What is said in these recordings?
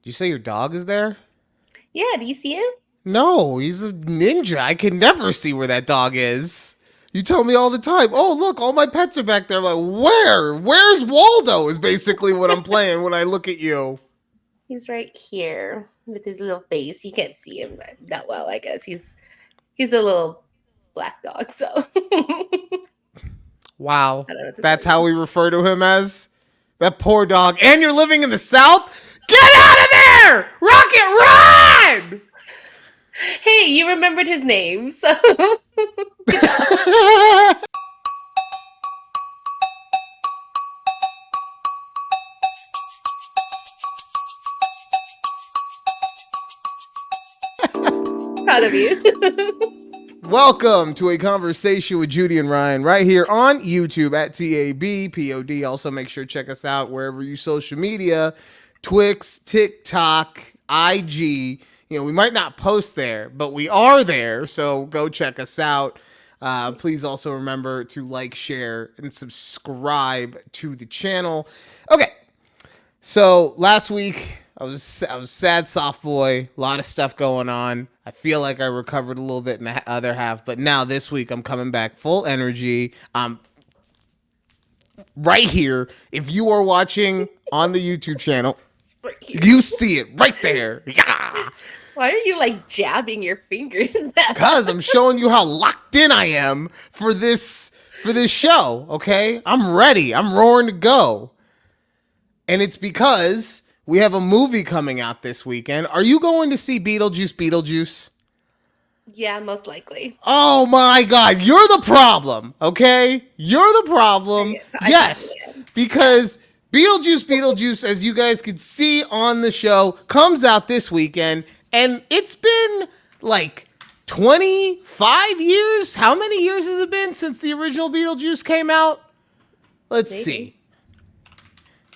you say your dog is there? Yeah, do you see him? No, he's a ninja. I can never see where that dog is. You tell me all the time, oh, look, all my pets are back there. I'm like, where? Where's Waldo is basically what I'm playing when I look at you. He's right here with his little face. You can't see him that well, I guess. He's a little black dog, so. Wow. That's how we refer to him as? That poor dog. And you're living in the South? Get out of there! Rocket, run! Hey, you remembered his name, so. Proud of you. Welcome to a conversation with Judy and Ryan right here on YouTube at takeabreathpod. Also, make sure to check us out wherever you social media, Twix, TikTok, IG. You know, we might not post there, but we are there, so go check us out. Please also remember to like, share, and subscribe to the channel. Okay, so last week I was sad soft boy, a lot of stuff going on. I feel like I recovered a little bit in the other half, but now this week I'm coming back full energy. Right here, if you are watching on the YouTube channel, you see it right there. Yeah. Why are you like jabbing your fingers? Because I'm showing you how locked in I am for this show. Okay, I'm ready. I'm roaring to go, and it's because we have a movie coming out this weekend. Are you going to see Beetlejuice? Yeah, most likely. Oh my God, you're the problem. Okay, you're the problem. Yes, because Beetlejuice, as you guys can see on the show, comes out this weekend. And it's been like 25 years. How many years has it been since the original Beetlejuice came out? Let's see.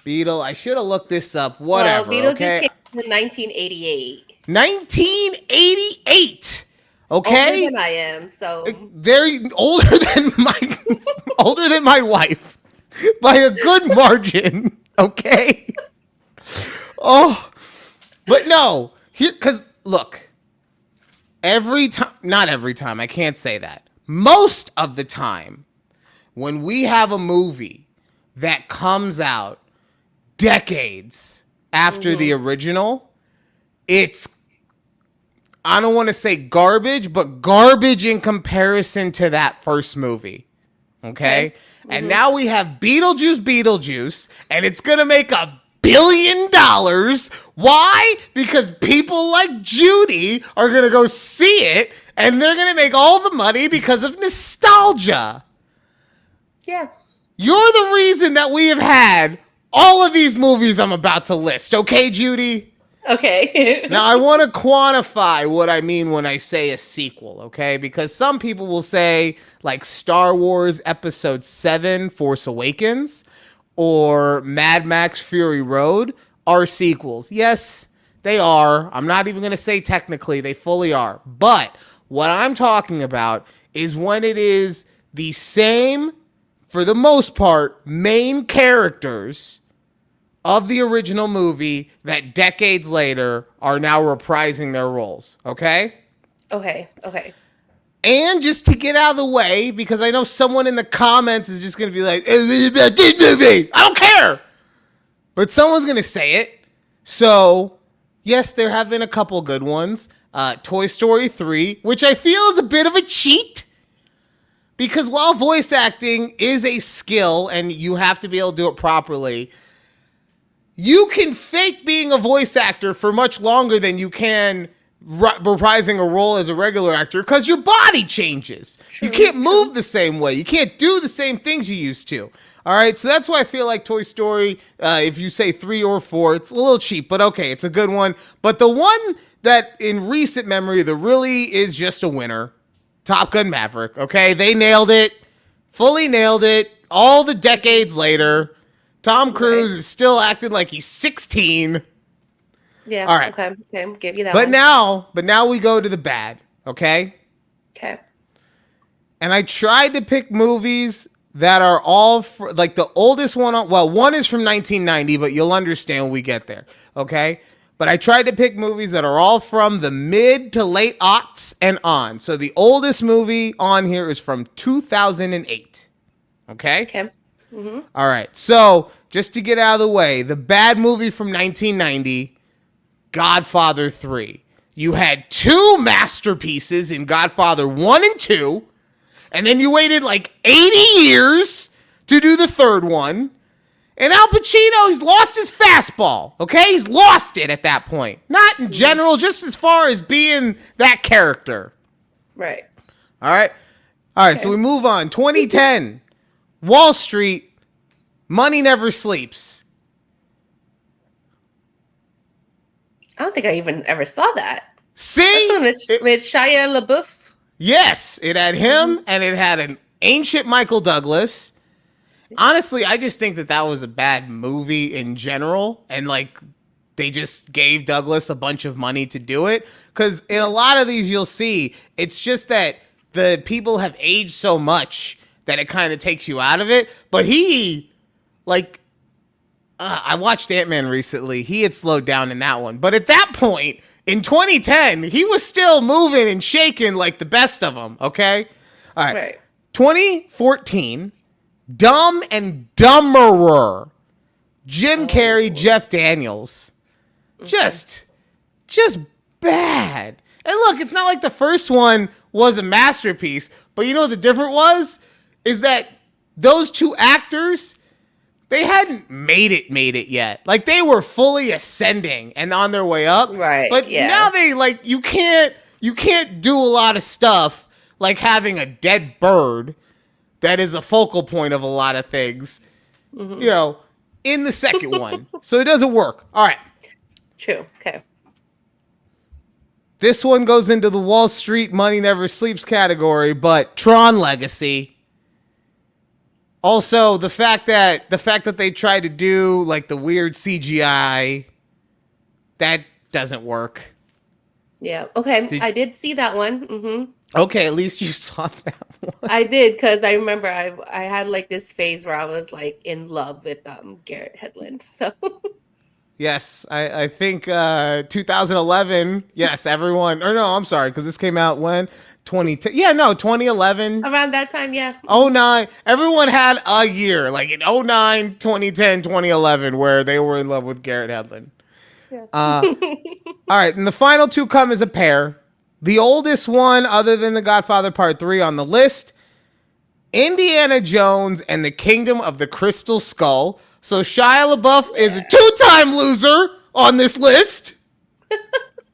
I should have looked this up. Whatever. Well, Beetlejuice came out in 1988. 1988. Okay. Older than I am, so. Very older than my wife by a good margin. Okay. Oh, but no. Because, look, not every time, I can't say that. Most of the time, when we have a movie that comes out decades after the original, it's, I don't want to say garbage, but garbage in comparison to that first movie. Okay? And now we have Beetlejuice, and it's going to make $1 billion. Why? Because people like Judy are going to go see it, and they're going to make all the money because of nostalgia. Yeah. You're the reason that we have had all of these movies I'm about to list. Okay, Judy? Okay. Now, I want to quantify what I mean when I say a sequel, okay? Because some people will say, like Star Wars Episode 7, Force Awakens, or Mad Max Fury Road are sequels. Yes, they are. I'm not even going to say technically, they fully are. But what I'm talking about is when it is the same, for the most part, main characters of the original movie that decades later are now reprising their roles. Okay? Okay. And just to get out of the way, because I know someone in the comments is just going to be like, it's about this movie. I don't care. But someone's going to say it. So, yes, there have been a couple good ones. Toy Story 3, which I feel is a bit of a cheat. Because while voice acting is a skill and you have to be able to do it properly, you can fake being a voice actor for much longer than you can reprising a role as a regular actor, because your body changes. True, you can't move the same way. You can't do the same things you used to. All right, so that's why I feel like Toy Story, if you say 3 or 4, it's a little cheap, but okay, it's a good one. But the one that in recent memory that really is just a winner, Top Gun Maverick, okay? They nailed it, fully nailed it, all the decades later. Tom Cruise is still acting like he's 16. Yeah. All right. Okay. Give you that. But now we go to the bad. Okay. Okay. And I tried to pick movies that are all like the oldest one. Well, one is from 1990, but you'll understand when we get there. Okay. but I tried to pick movies that are all from the mid to late aughts and on. So the oldest movie on here is from 2008. Okay? Okay. Mm-hmm. All right. So just to get out of the way, the bad movie from 1990, Godfather 3. You had two masterpieces in Godfather 1 and 2, and then you waited like 80 years to do the third one. And Al Pacino, he's lost his fastball, okay? He's lost it at that point. Not in general, just as far as being that character. Right. All right? All right, so we move on. 2010, Wall Street, Money Never Sleeps. I don't think I even ever saw that. See? That's one with Shia LaBeouf. Yes, it had him, and it had an ancient Michael Douglas. Honestly, I just think that was a bad movie in general, and like they just gave Douglas a bunch of money to do it. Because in a lot of these, you'll see it's just that the people have aged so much that it kind of takes you out of it. But he, like, I watched Ant-Man recently. He had slowed down in that one, but at that point in 2010, he was still moving and shaking like the best of them. Okay, all right. 2014. Dumb and Dumberer. Jim Carrey, Jeff Daniels. Just bad. And look, it's not like the first one was a masterpiece, but you know what the difference was? Is that those two actors, they hadn't made it yet. Like they were fully ascending and on their way up. Right. But now they like you can't do a lot of stuff like having a dead bird that is a focal point of a lot of things, you know, in the second one. So it doesn't work. All right. True. Okay. This one goes into the Wall Street Money Never Sleeps category, but Tron Legacy. Also, the fact that they tried to do like the weird CGI, that doesn't work. Yeah. Okay. I did see that one. Mm-hmm. Okay, at least you saw that one. I did, because I remember I had like this phase where I was like in love with Garrett Hedlund. So yes, I think 2011. Yes, everyone. Or no, I'm sorry, because this came out when 2010. Yeah, no, 2011. Around that time, yeah. 09. Everyone had a year like in 09, 2010, 2011, where they were in love with Garrett Hedlund. Yeah. All right, and the final two come as a pair. The oldest one, other than The Godfather Part 3 on the list, Indiana Jones and the Kingdom of the Crystal Skull. So Shia LaBeouf is a two-time loser on this list.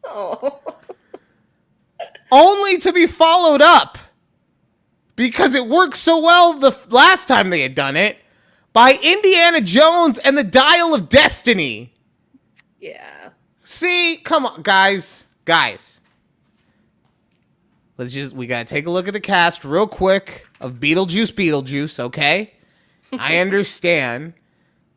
Oh. Only to be followed up, because it worked so well the last time they had done it, by Indiana Jones and the Dial of Destiny. Yeah. See, come on, guys. We gotta take a look at the cast real quick of Beetlejuice, okay? I understand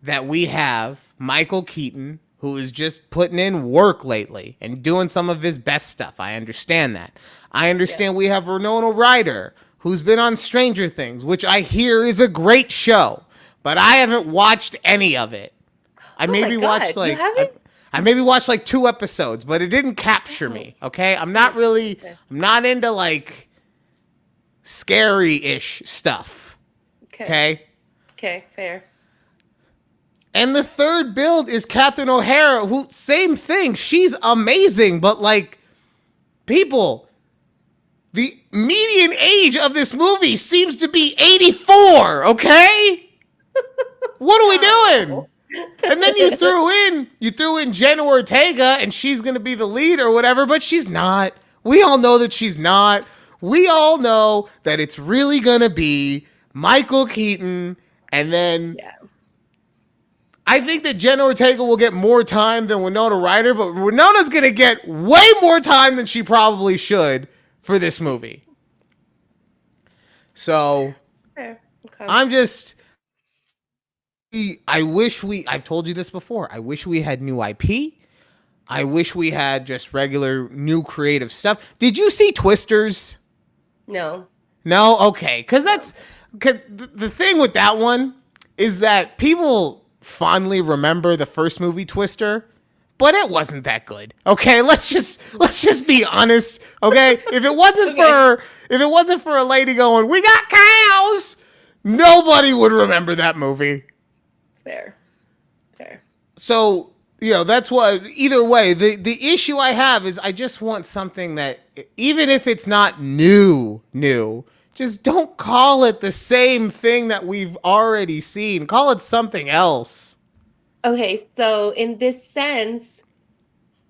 that we have Micheal Keaton, who is just putting in work lately and doing some of his best stuff. I understand that. I understand we have Winona Ryder, who's been on Stranger Things, which I hear is a great show, but I haven't watched any of it. I maybe watched like... I maybe watched like 2 episodes, but it didn't capture me, okay? I'm not into like scary-ish stuff, okay? Okay, fair. And the third build is Catherine O'Hara, who, same thing, she's amazing, but like, people, the median age of this movie seems to be 84, okay? What are we doing? And then you threw in Jenna Ortega, and she's going to be the lead or whatever, but she's not. We all know that she's not. We all know that it's really going to be Micheal Keaton, and then I think that Jenna Ortega will get more time than Winona Ryder, but Winona's going to get way more time than she probably should for this movie. So I'm just... I've told you this before. I wish we had new IP. I wish we had just regular new creative stuff. Did you see Twisters? No. No? Okay. Cause the thing with that one is that people fondly remember the first movie Twister, but it wasn't that good. Okay, let's just be honest. Okay, if it wasn't for a lady going, "We got cows," nobody would remember that movie. Fair. So, that's what, either way, the issue I have is I just want something that, even if it's not new, just don't call it the same thing that we've already seen. Call it something else. Okay, so in this sense,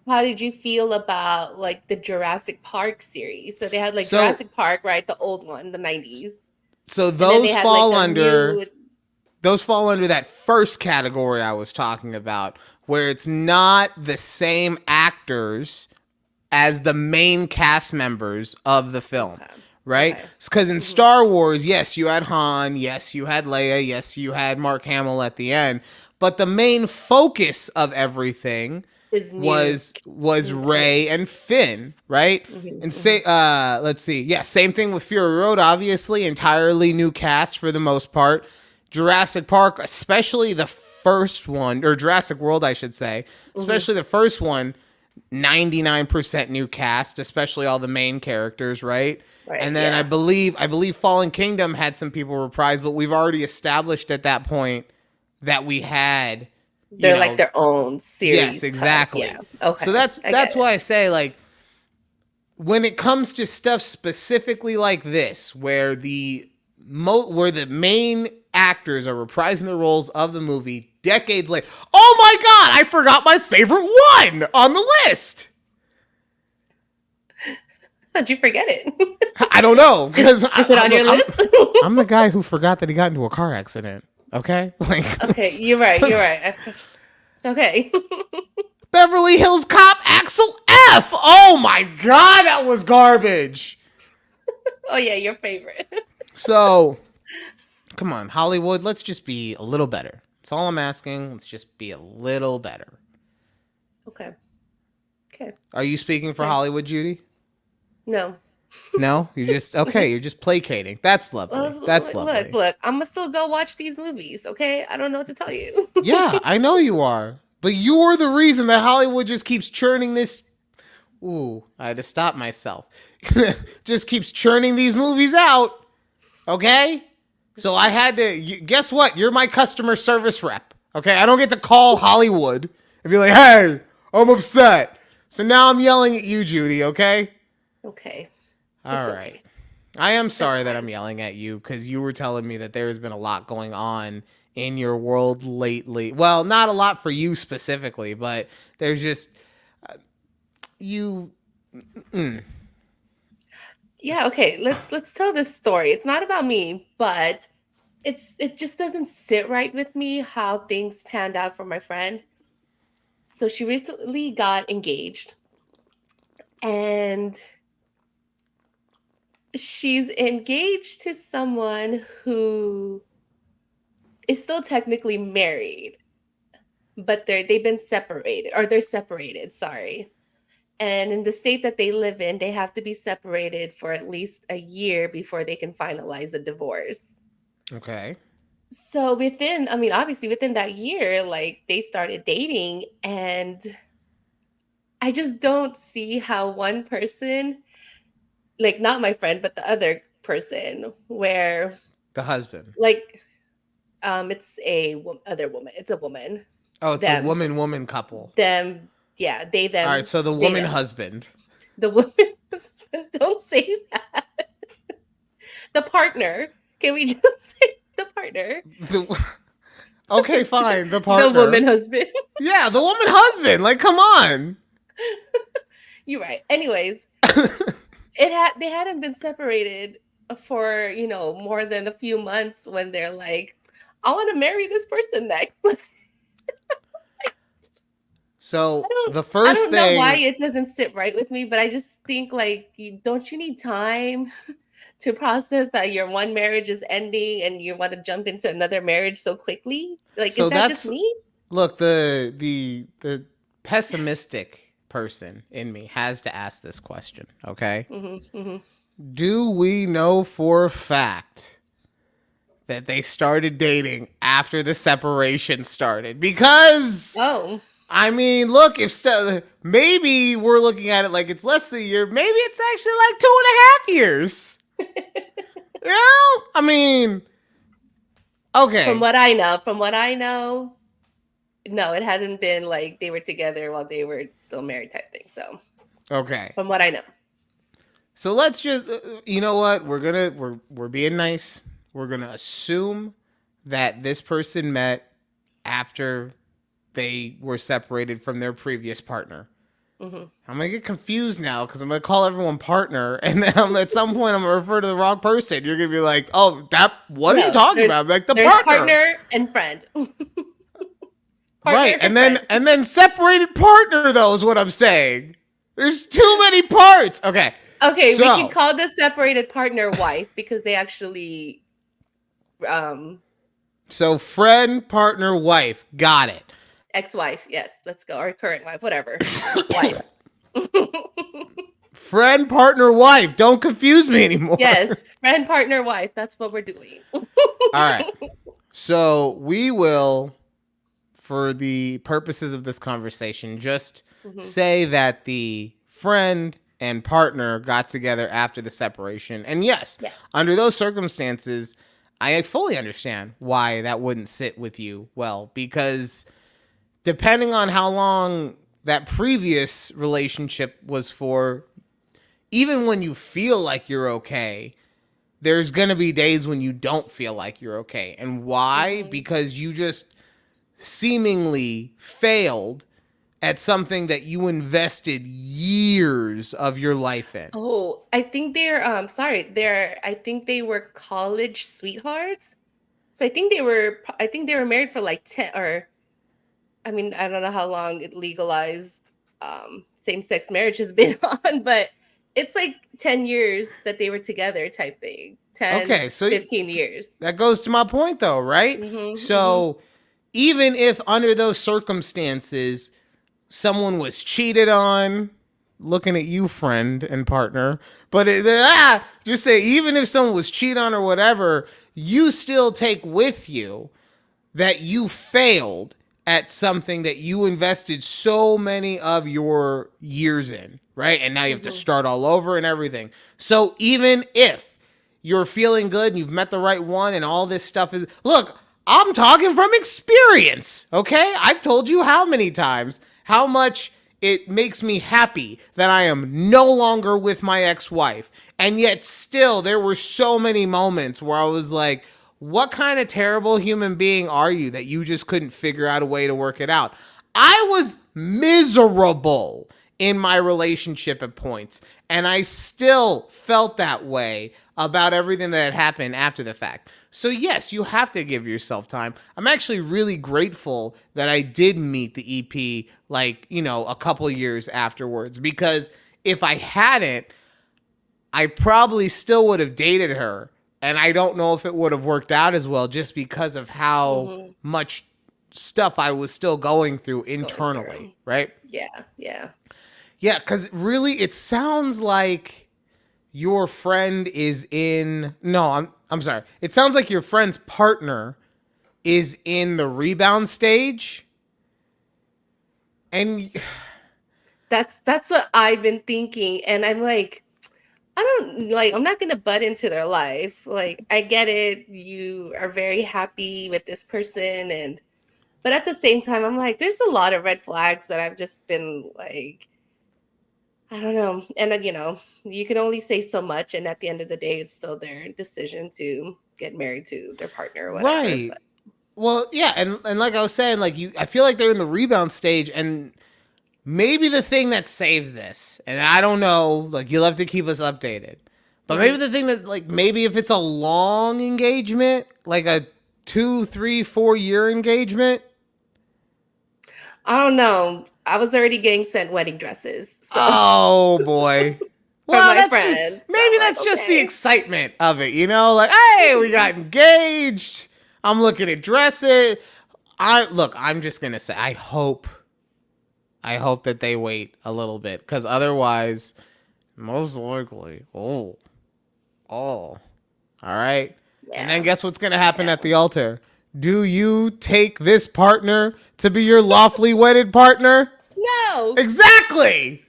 how did you feel about like the Jurassic Park series? So they had like Jurassic Park, right? The old one, the 90s. So those fall under that first category I was talking about, where it's not the same actors as the main cast members of the film. Okay. Right? Because in Star Wars, yes, you had Han, yes, you had Leia, yes, you had Mark Hamill at the end, but the main focus of everything was Rey and Finn, right? And let's see. Yeah, same thing with Fury Road, obviously, entirely new cast for the most part. Jurassic Park, especially the first one, or Jurassic World, I should say, especially the first one, 99% new cast, especially all the main characters, right? And then I believe Fallen Kingdom had some people reprised, but we've already established at that point that we had they're like their own series. Yes, exactly. Yeah. Okay. So that's why I say, like, when it comes to stuff specifically like this, where the main actors are reprising the roles of the movie decades later. Oh my God, I forgot my favorite one on the list. How'd you forget it? I don't know, because is it on your list? I'm the guy who forgot that he got into a car accident. Okay? Okay, you're right. Okay. Beverly Hills Cop Axel F. Oh my God, that was garbage. Oh yeah, your favorite. So, come on, Hollywood, let's just be a little better. That's all I'm asking. Let's just be a little better. Okay. Are you speaking for Hollywood, Judy? No. No? You're just placating. That's lovely. Lovely. Look, I'm going to still go watch these movies, okay? I don't know what to tell you. Yeah, I know you are. But you're the reason that Hollywood just keeps churning this. Ooh, I had to stop myself. Just keeps churning these movies out. Okay? So I had to, guess what? You're my customer service rep. Okay? I don't get to call Hollywood and be like, hey, I'm upset. So now I'm yelling at you, Judy, okay? Okay. All right. Okay. I am sorry that I'm yelling at you, because you were telling me that there has been a lot going on in your world lately. Well, not a lot for you specifically, but there's just you. Yeah. Okay. Let's tell this story. It's not about me, but it just doesn't sit right with me how things panned out for my friend. So she recently got engaged, and she's engaged to someone who is still technically married, but they've been separated, or they're separated, sorry. And in the state that they live in, they have to be separated for at least a year before they can finalize a divorce. Okay. So obviously within that year, like, they started dating, and I just don't see how one person, like, not my friend, but the other person, where the husband, like, it's other woman. It's a woman. Oh, it's a woman couple. Them. Yeah, they, them. All right, so the woman husband. The woman husband. Don't say that. The partner. Can we just say the partner? Okay, fine. The partner. The woman husband. Yeah, the woman husband. Like, come on. You're right. Anyways, they hadn't been separated for, more than a few months when they're like, I want to marry this person next. So the first thing, I don't know why it doesn't sit right with me, but I just think, like, don't you need time to process that your one marriage is ending and you want to jump into another marriage so quickly? Like, so is that just me? Look, the pessimistic person in me has to ask this question, okay? Do we know for a fact that they started dating after the separation started? Because I mean, look, maybe we're looking at it like it's less than a year. Maybe it's actually like 2.5 years. You know? I mean, okay. From what I know, no, it hadn't been like they were together while they were still married type thing. So, Okay. from what I know. So let's just, you know what? We're being nice. We're going to assume that this person met after they were separated from their previous partner. Mm-hmm. I'm going to get confused now because I'm going to call everyone partner. And then at some point, I'm going to refer to the wrong person. You're going to be like, oh, what are you talking about? Like the partner and friend. Right. And then separated partner, though, is what I'm saying. There's too many parts. Okay. Okay, so, we can call the separated partner wife because they actually... So friend, partner, wife. Got it. Ex-wife, yes. Let's go. Or current wife, whatever. Wife. Friend, partner, wife. Don't confuse me anymore. Yes, friend, partner, wife. That's what we're doing. All right. So we will, for the purposes of this conversation, just say that the friend and partner got together after the separation. And yes, under those circumstances, I fully understand why that wouldn't sit with you well, because depending on how long that previous relationship was for, even when you feel like you're okay, there's going to be days when you don't feel like you're okay. And why? Because you just seemingly failed at something that you invested years of your life in. Oh, I think I think they were college sweethearts. So I think they were married for like 10, or I mean, I don't know how long it legalized same-sex marriage has been on, but it's like 10 years that they were together type thing. 15 years. That goes to my point though, right? Even if under those circumstances someone was cheated on, looking at you, friend and partner, but just say, even if someone was cheated on or whatever, you still take with you that you failed at something that you invested so many of your years in, right? And now you have to start all over and everything. So even if you're feeling good and you've met the right one and all this stuff is, look, I'm talking from experience, okay? I've told you how many times how much it makes me happy that I am no longer with my ex-wife. And yet still there were so many moments where I was like, what kind of terrible human being are you that you just couldn't figure out a way to work it out? I was miserable in my relationship at points, and I still felt that way about everything that had happened after the fact. So yes, you have to give yourself time. I'm actually really grateful that I did meet the EP a couple of years afterwards, because if I hadn't, I probably still would have dated her. And I don't know if it would have worked out as well, just because of how much stuff I was still going through internally, right? Yeah. Yeah, because really it sounds like your friend is in... No, I'm sorry. It sounds like your friend's partner is in the rebound stage. And... That's what I've been thinking. And I'm like... I'm not going to butt into their life. Like, I get it. You are very happy with this person. But at the same time, I'm like, there's a lot of red flags that I've just been like, I don't know. And then, you can only say so much. And at the end of the day, it's still their decision to get married to their partner or whatever. Right. But. Well, yeah. And like I was saying, I feel like they're in the rebound stage, and maybe the thing that saves this, and I don't know, you'll have to keep us updated, but maybe the thing that, maybe if it's a long engagement, like a 2, 3, 4 year engagement. I don't know. I was already getting sent wedding dresses. So. Oh boy. Well, that's just the excitement of it, hey, we got engaged. I'm looking at dresses. I'm just going to say, I hope that they wait a little bit, because otherwise, most likely, all right. Yeah. And then guess what's going to happen at the altar? Do you take this partner to be your lawfully wedded partner? No. Exactly.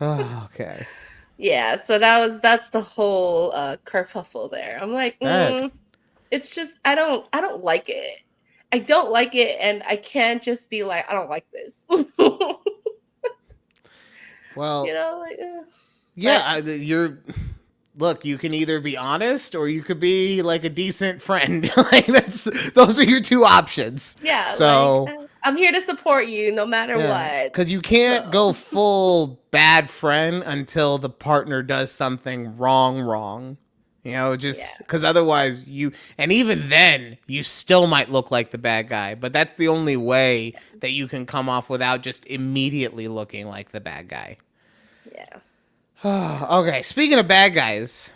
Oh, okay. Yeah, so that's the whole kerfuffle there. I'm like, it's just I don't like it. I don't like it, and I can't just be like, I don't like this. Well, like, yeah, look, you can either be honest or you could be like a decent friend. Like those are your two options. Yeah. So like, I'm here to support you no matter what. Because you can't go full bad friend until the partner does something wrong. Just because otherwise and even then, you still might look like the bad guy. But that's the only way that you can come off without just immediately looking like the bad guy. Yeah. Okay, speaking of bad guys,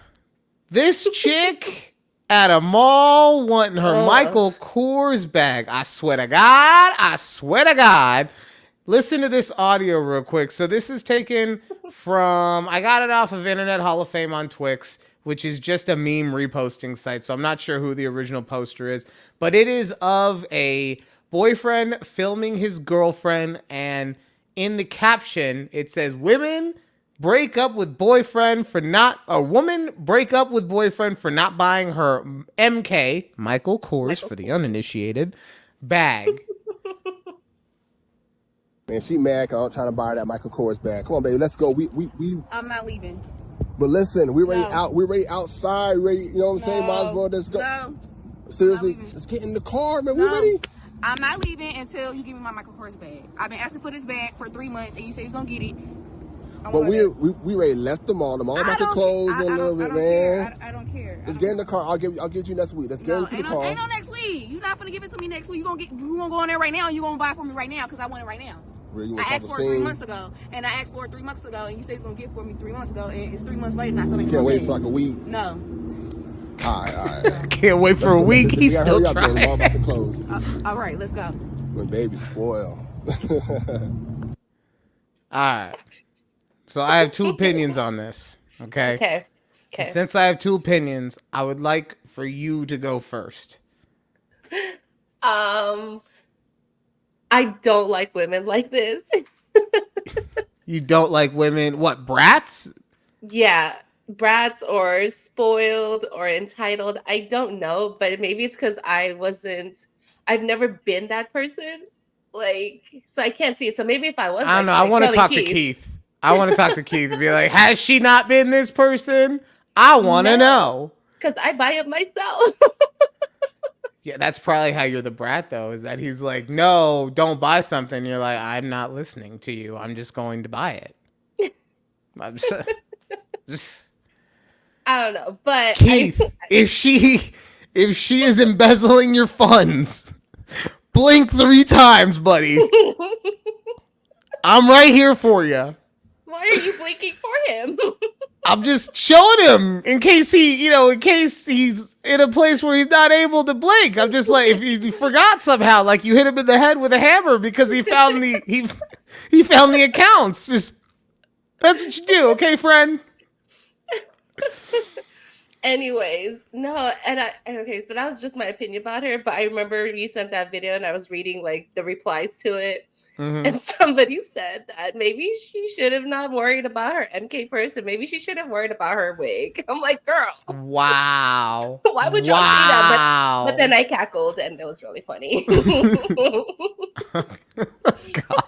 this chick at a mall wanting her Micheal Kors bag. I swear to God. Listen to this audio real quick. So this is taken from, I got it off of Internet Hall of Fame on Twix, which is just a meme reposting site. So I'm not sure who the original poster is, but it is of a boyfriend filming his girlfriend. And in the caption, it says, woman break up with boyfriend for not buying her MK, Micheal Kors for the uninitiated, bag. Man, she mad because I'm trying to buy her that Micheal Kors bag. Come on, baby, let's go. We I'm not leaving. But listen, we're ready outside, ready, you know what I'm saying? Might as well just go. No. Seriously, let's get in the car, man. We ready? I'm not leaving until you give me my Micheal Kors bag. I've been asking for this bag for 3 months, and you say he's gonna get it. But we already left the mall. The mall about to close in a little bit, man. I don't care. Let's get in the car. I'll give it to you next week. Let's get into the car. Ain't no next week. You're not gonna give it to me next week. You gonna go in there right now, and you gonna buy it for me right now because I want it right now. I asked for it 3 months ago, and and you said it's gonna get it for me 3 months ago, and it's 3 months later, and I still ain't can't wait for like a week. No. All right. Can't wait for a week. He's still trying. The mall about to close. All right, let's go. My baby spoiled. All right. So I have two opinions on this. Okay. Okay. Since I have two opinions, I would like for you to go first. I don't like women like this. You don't like women, what, brats? Yeah, brats or spoiled or entitled. I don't know, but maybe it's because I've never been that person. So I can't see it. So maybe if I was, I don't know. I want to talk to Keith. I want to talk to Keith and be like, has she not been this person? I want to know. Because I buy it myself. Yeah, that's probably how you're the brat, though, is that he's like, no, don't buy something. You're like, I'm not listening to you. I'm just going to buy it. I don't know, but Keith, if she is embezzling your funds, blink 3 times, buddy. I'm right here for you. Why are you blinking for him? I'm just showing him in case he's in a place where he's not able to blink. I'm just like, if he forgot somehow, like you hit him in the head with a hammer because he found he found the accounts. Just that's what you do, okay, friend? Anyways, no, okay, so that was just my opinion about her, but I remember you sent that video and I was reading like the replies to it. Mm-hmm. And somebody said that maybe she should have not worried about her MK person. Maybe she should have worried about her wig. I'm like, girl. Wow. Why would y'all do that? But then I cackled and it was really funny. God.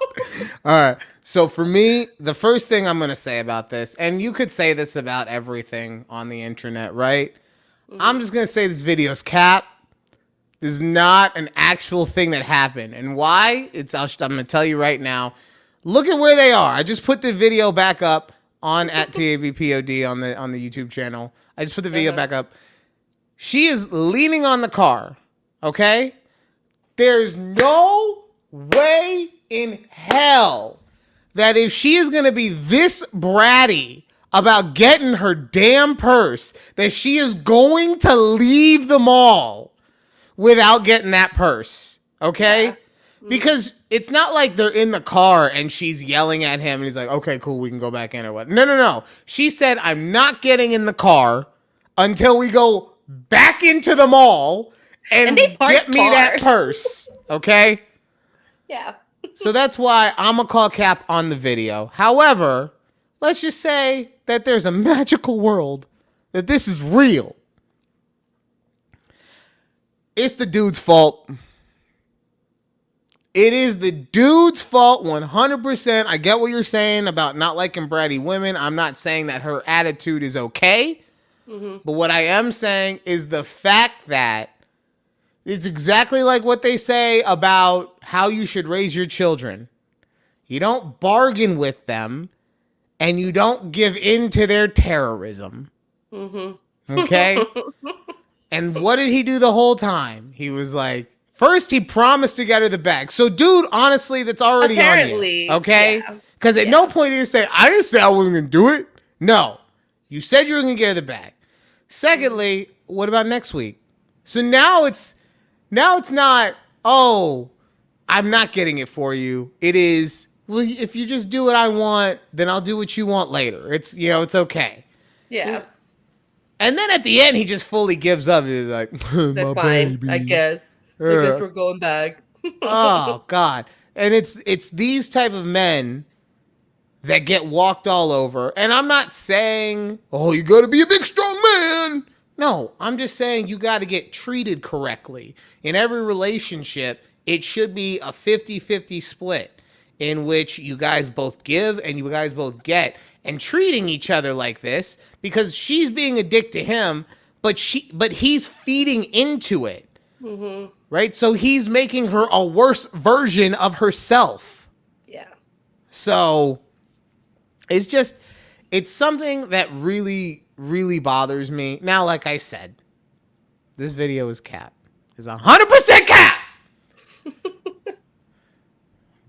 All right. So for me, the first thing I'm going to say about this, and you could say this about everything on the internet, right? Mm-hmm. I'm just going to say this video's cap. This is not an actual thing that happened. And why? I'm going to tell you right now. Look at where they are. I just put the video back up on at takeabreathpod on the YouTube channel. I just put the video back up. She is leaning on the car. Okay? There's no way in hell that if she is going to be this bratty about getting her damn purse, that she is going to leave the mall without getting that purse, okay? Yeah. Because it's not like they're in the car and she's yelling at him and he's like, okay, cool, we can go back in or what. No. She said, I'm not getting in the car until we go back into the mall and get me that purse. Okay? Yeah. So that's why I'm going to call cap on the video. However, let's just say that there's a magical world, that this is real. It's the dude's fault. It is the dude's fault 100%. I get what you're saying about not liking bratty women. I'm not saying that her attitude is okay. Mm-hmm. But what I am saying is the fact that it's exactly like what they say about how you should raise your children. You don't bargain with them and you don't give in to their terrorism. Mm-hmm. Okay? And what did he do the whole time? He was like, first, he promised to get her the bag. So, dude, honestly, that's already on you. Okay? Because at no point did he say, I didn't say I wasn't going to do it. No. You said you were going to get her the bag. Secondly, what about next week? So now it's not, oh, I'm not getting it for you. It is, well, if you just do what I want, then I'll do what you want later. It's, it's okay. Yeah. And then at the end, he just fully gives up. He's like, my fine, baby. I guess. I guess we're going back. Oh, God. And it's these type of men that get walked all over. And I'm not saying, oh, you got to be a big, strong man. No, I'm just saying you got to get treated correctly. In every relationship, it should be a 50-50 split in which you guys both give and you guys both get. And treating each other like this, because she's being a dick to him, but he's feeding into it. Mm-hmm. Right? So he's making her a worse version of herself. Yeah. So it's something that really, really bothers me. Now, like I said, this video is cap. It's 100% cap.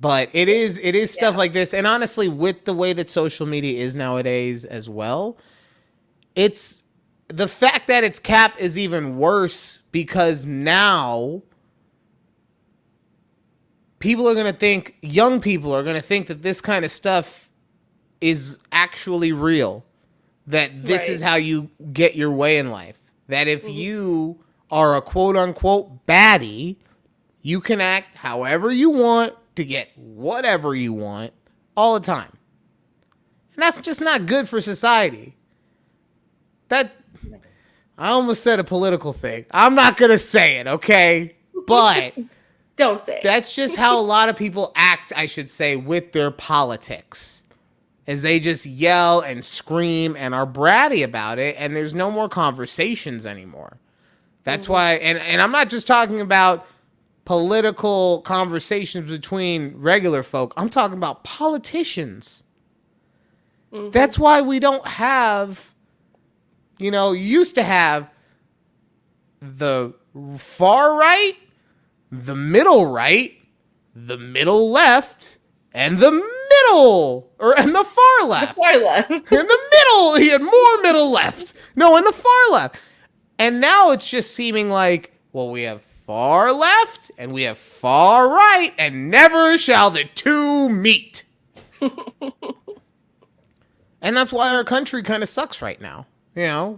But it is stuff like this. And honestly, with the way that social media is nowadays as well, it's the fact that it's cap is even worse because now young people are going to think that this kind of stuff is actually real. That this is how you get your way in life. That if you are a quote unquote baddie, you can act however you want to get whatever you want all the time. And that's just not good for society. I almost said a political thing. I'm not going to say it, okay? But don't say it. That's just how a lot of people act, I should say, with their politics. Is they just yell and scream and are bratty about it, and there's no more conversations anymore. That's why, and I'm not just talking about political conversations between regular folk. I'm talking about politicians. Mm-hmm. That's why we don't have, you used to have the far right, the middle left, and the and the far left. The far left. In the middle, he had more middle left. No, in the far left. And now it's just seeming like, well, we have far left and we have far right, and never shall the two meet. And that's why our country kind of sucks right now.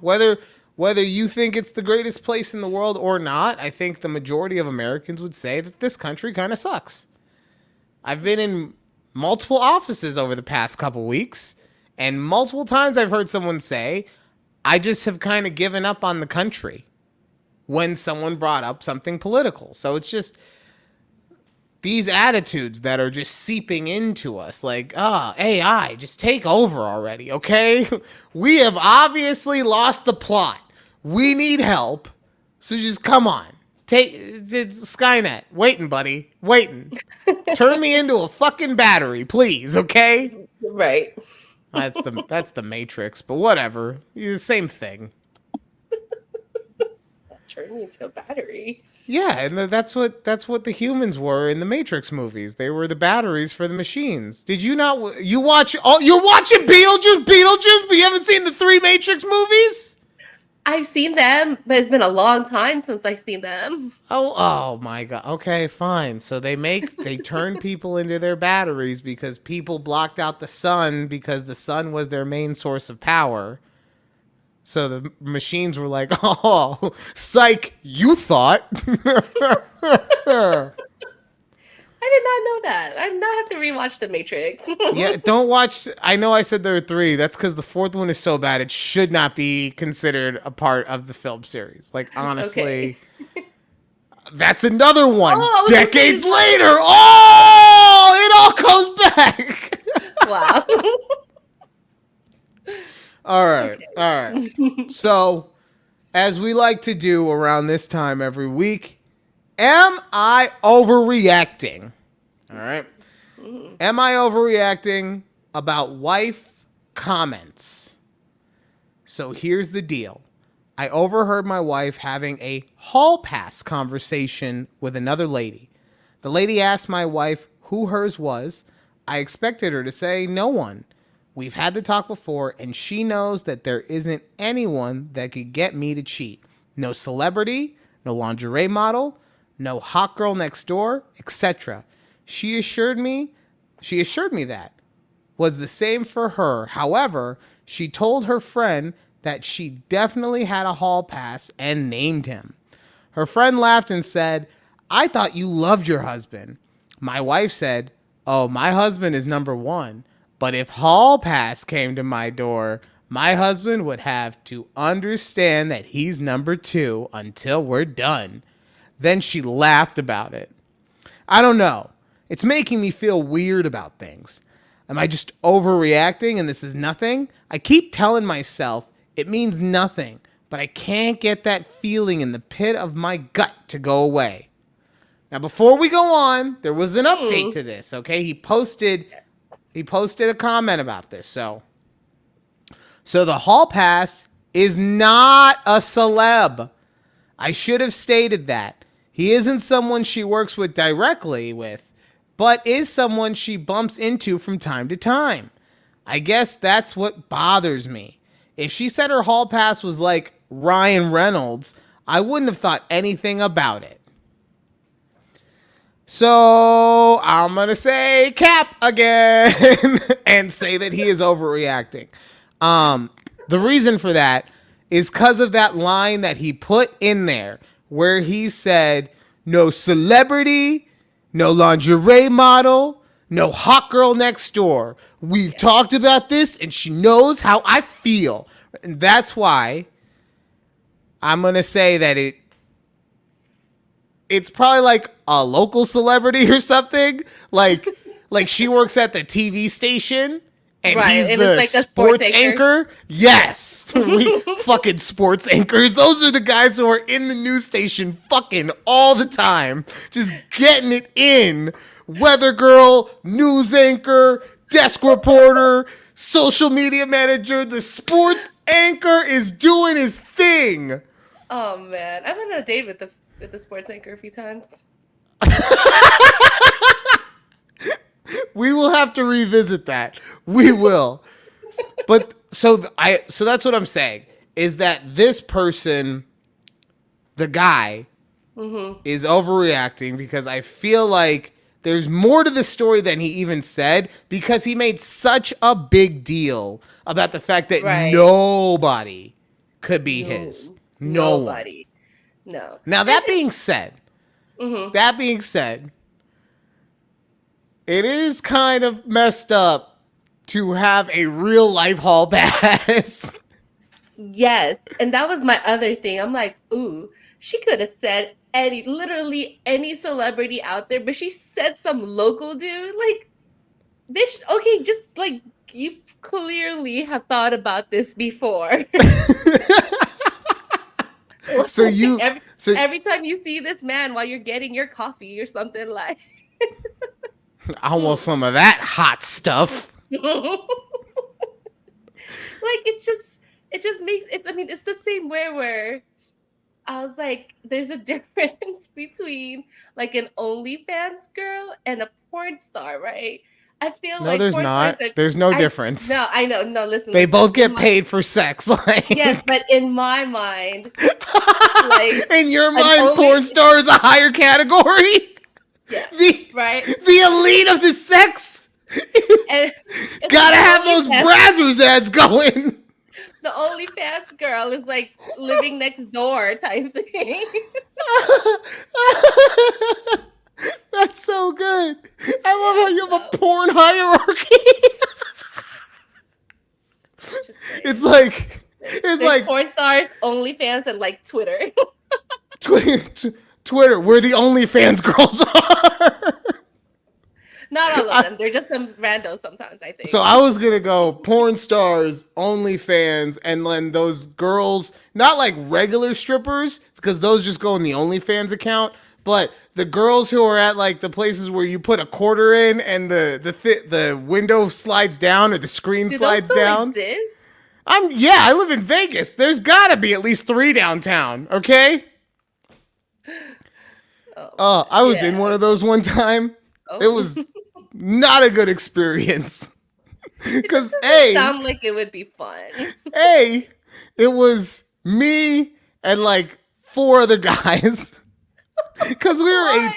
Whether you think it's the greatest place in the world or not, I think the majority of Americans would say that this country kind of sucks. I've been in multiple offices over the past couple weeks, and multiple times I've heard someone say, I just have kind of given up on the country when someone brought up something political. So it's just these attitudes that are just seeping into us. Like, AI, just take over already, okay? We have obviously lost the plot. We need help. So just come on. It's Skynet. Waiting, buddy. Waiting. Turn me into a fucking battery, please, okay? Right. That's the Matrix, but whatever. It's the same thing. Turn me into a battery. Yeah, and that's what the humans were in the Matrix movies. They were the batteries for the machines. Did you not? You're watching Beetlejuice, but you haven't seen the 3 Matrix movies? I've seen them, but it's been a long time since I've seen them. Oh my God. Okay, fine. So they turn people into their batteries because people blocked out the sun because the sun was their main source of power. So the machines were like, oh, psych, you thought. I did not know that. I now have to rewatch The Matrix. Yeah, don't watch. I know I said there are 3. That's because the 4th one is so bad it should not be considered a part of the film series. Like, honestly, that's another one. Decades later. Oh, it all comes back. Wow. All right. All right. So, as we like to do around this time every week, am I overreacting? All right. Am I overreacting about wife comments? So here's the deal. I overheard my wife having a hall pass conversation with another lady. The lady asked my wife who hers was. I expected her to say no one. We've had the talk before, and she knows that there isn't anyone that could get me to cheat. No celebrity, no lingerie model, no hot girl next door, etc. She assured me that was the same for her. However, she told her friend that she definitely had a hall pass and named him. Her friend laughed and said, I thought you loved your husband. My wife said, oh, my husband is number 1. But if hall pass came to my door, my husband would have to understand that he's number 2 until we're done. Then she laughed about it. I don't know. It's making me feel weird about things. Am I just overreacting and this is nothing? I keep telling myself it means nothing, but I can't get that feeling in the pit of my gut to go away. Now, before we go on, there was an update to this, okay? He posted a comment about this. So the hall pass is not a celeb. I should have stated that. He isn't someone she works with directly with, but is someone she bumps into from time to time. I guess that's what bothers me. If she said her hall pass was like Ryan Reynolds, I wouldn't have thought anything about it. So I'm going to say cap again and say that he is overreacting. The reason for that is because of that line that he put in there where he said, no celebrity, no lingerie model, no hot girl next door. We've talked about this and she knows how I feel. And that's why I'm going to say that it's probably like a local celebrity or something. Like she works at the TV station and he's and the like sports anchor. Yes. We fucking sports anchors. Those are the guys who are in the news station fucking all the time. Just getting it in. Weather girl, news anchor, desk reporter, social media manager. The sports anchor is doing his thing. Oh man, I've been on a date with the sports anchor a few times. We will have to revisit that. We will. But so that's what I'm saying is that this person, the guy, is overreacting because I feel like there's more to the story than he even said because he made such a big deal about the fact that nobody could be his. Nobody. No. Now that being said, it is kind of messed up to have a real life hall pass. Yes. And that was my other thing. I'm like, ooh, she could have said literally any celebrity out there, but she said some local dude. Like, bitch, okay, just like you clearly have thought about this before. Every time you see this man while you're getting your coffee or something like I want some of that hot stuff. Like it just makes it. I mean, it's the same way where I was like, there's a difference between like an OnlyFans girl and a porn star, right? I feel like there's not. There's no difference. No, I know. No, listen. They both get paid for sex. Like yes, but in my mind, like in your mind, porn star is a higher category. Yeah, the elite of the sex. Gotta have those Brazzers ads going. The OnlyFans girl is like living next door type thing. That's so good. I love how you have a porn hierarchy. It's like There's porn stars, OnlyFans, and like Twitter. Twitter, where the OnlyFans girls are. Not all of them. They're just some randos sometimes, I think. So I was going to go porn stars, OnlyFans, and then those girls, not like regular strippers, because those just go in the OnlyFans account, but the girls who are at like the places where you put a quarter in and the window slides down or the screen slides down. Exist? I live in Vegas. There's got to be at least 3 downtown, okay? I was in one of those one time. Oh. It was not a good experience. Because sound like it would be fun. It was me and like 4 other guys. Because we were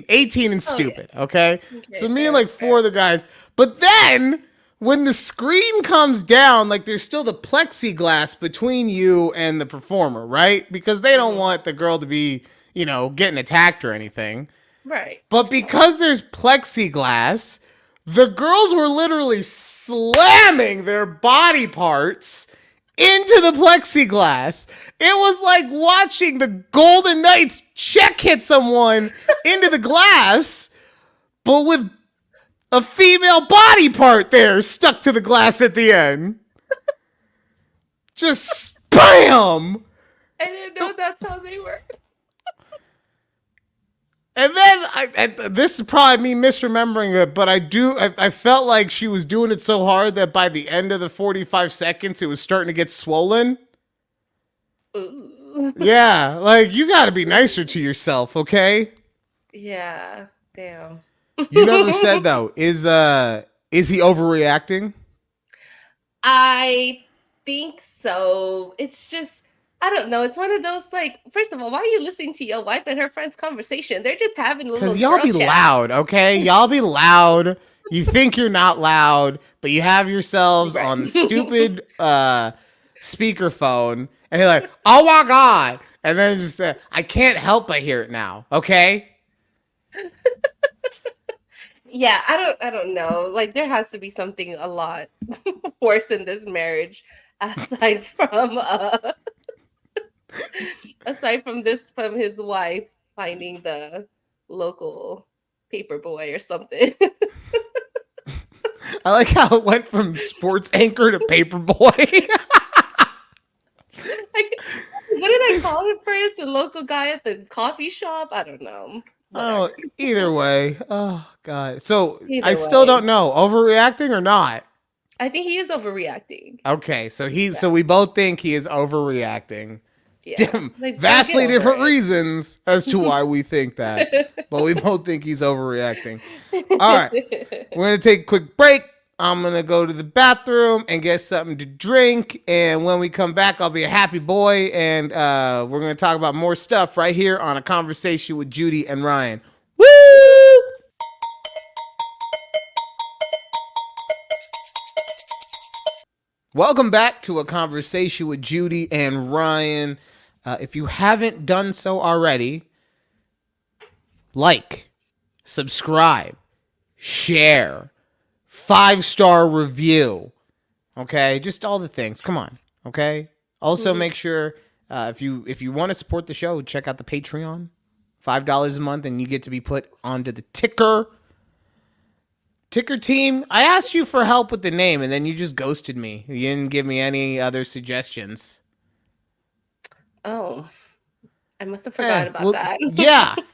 18 and stupid, okay? So me and like 4 other guys. But then when the screen comes down, like there's still the plexiglass between you and the performer, right? Because they don't want the girl to be, getting attacked or anything. Right. But because there's plexiglass, the girls were literally slamming their body parts into the plexiglass. It was like watching the Golden Knights check hit someone into the glass, but with a female body part there stuck to the glass at the end. Just bam! I didn't know that's how they were. And then, this is probably me misremembering it, but I felt like she was doing it so hard that by the end of the 45 seconds, it was starting to get swollen. Ooh. Yeah, like, you gotta be nicer to yourself, okay? Yeah, damn. You never said, though, is he overreacting? I think so. It's just, I don't know. It's one of those, like, first of all, why are you listening to your wife and her friend's conversation? They're just having a little Because y'all be chat. loud, okay? Y'all be loud. You think you're not loud, but you have yourselves on the stupid speakerphone, and you're like, oh my God. And then just say, I can't help but hear it now, okay? Yeah, I don't know. Like, there has to be something a lot worse in this marriage aside from from his wife finding the local paper boy or something. I like how it went from sports anchor to paper boy. What did I call him first? The local guy at the coffee shop? I don't know. Oh, either way. Oh God. So I still don't know. Overreacting or not? I think he is overreacting. Okay, so so we both think he is overreacting. Yeah. Like, vastly different reasons as to why we think that, but we both think he's overreacting. All right, we're gonna take a quick break. I'm gonna go to the bathroom and get something to drink, and when we come back, I'll be a happy boy, and we're gonna talk about more stuff right here on A Conversation with Judy and Ryan. Woo! Welcome back to A Conversation with Judy and Ryan. If you haven't done so already, like, subscribe, share, 5-star review, okay? Just all the things. Come on, okay? Also, make sure if you want to support the show, check out the Patreon, $5 a month, and you get to be put onto the ticker team. I asked you for help with the name, and then you just ghosted me. You didn't give me any other suggestions. Oh, I must have forgot about that.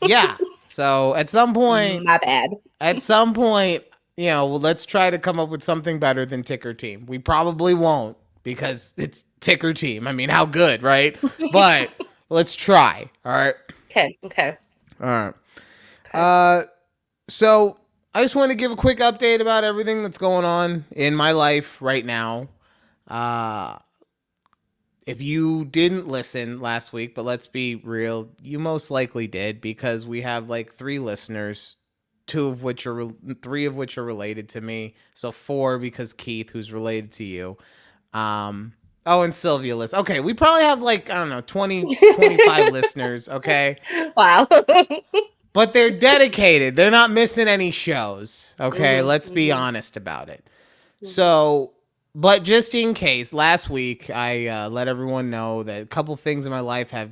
Yeah. So at some point, my bad. At some point, let's try to come up with something better than ticker team. We probably won't because it's ticker team. I mean, how good, right? But let's try. All right. Okay. All right. Okay. So I just want to give a quick update about everything that's going on in my life right now. If you didn't listen last week, but let's be real, you most likely did because we have like 3 listeners, 3 of which are related to me. So 4 because Keith, who's related to you. Oh, and Sylvia listens. Okay, we probably have like, I don't know, 20, 25 listeners, okay? Wow. But they're dedicated. They're not missing any shows, okay? Mm-hmm, Let's be honest about it. So, but just in case, last week I let everyone know that a couple things in my life have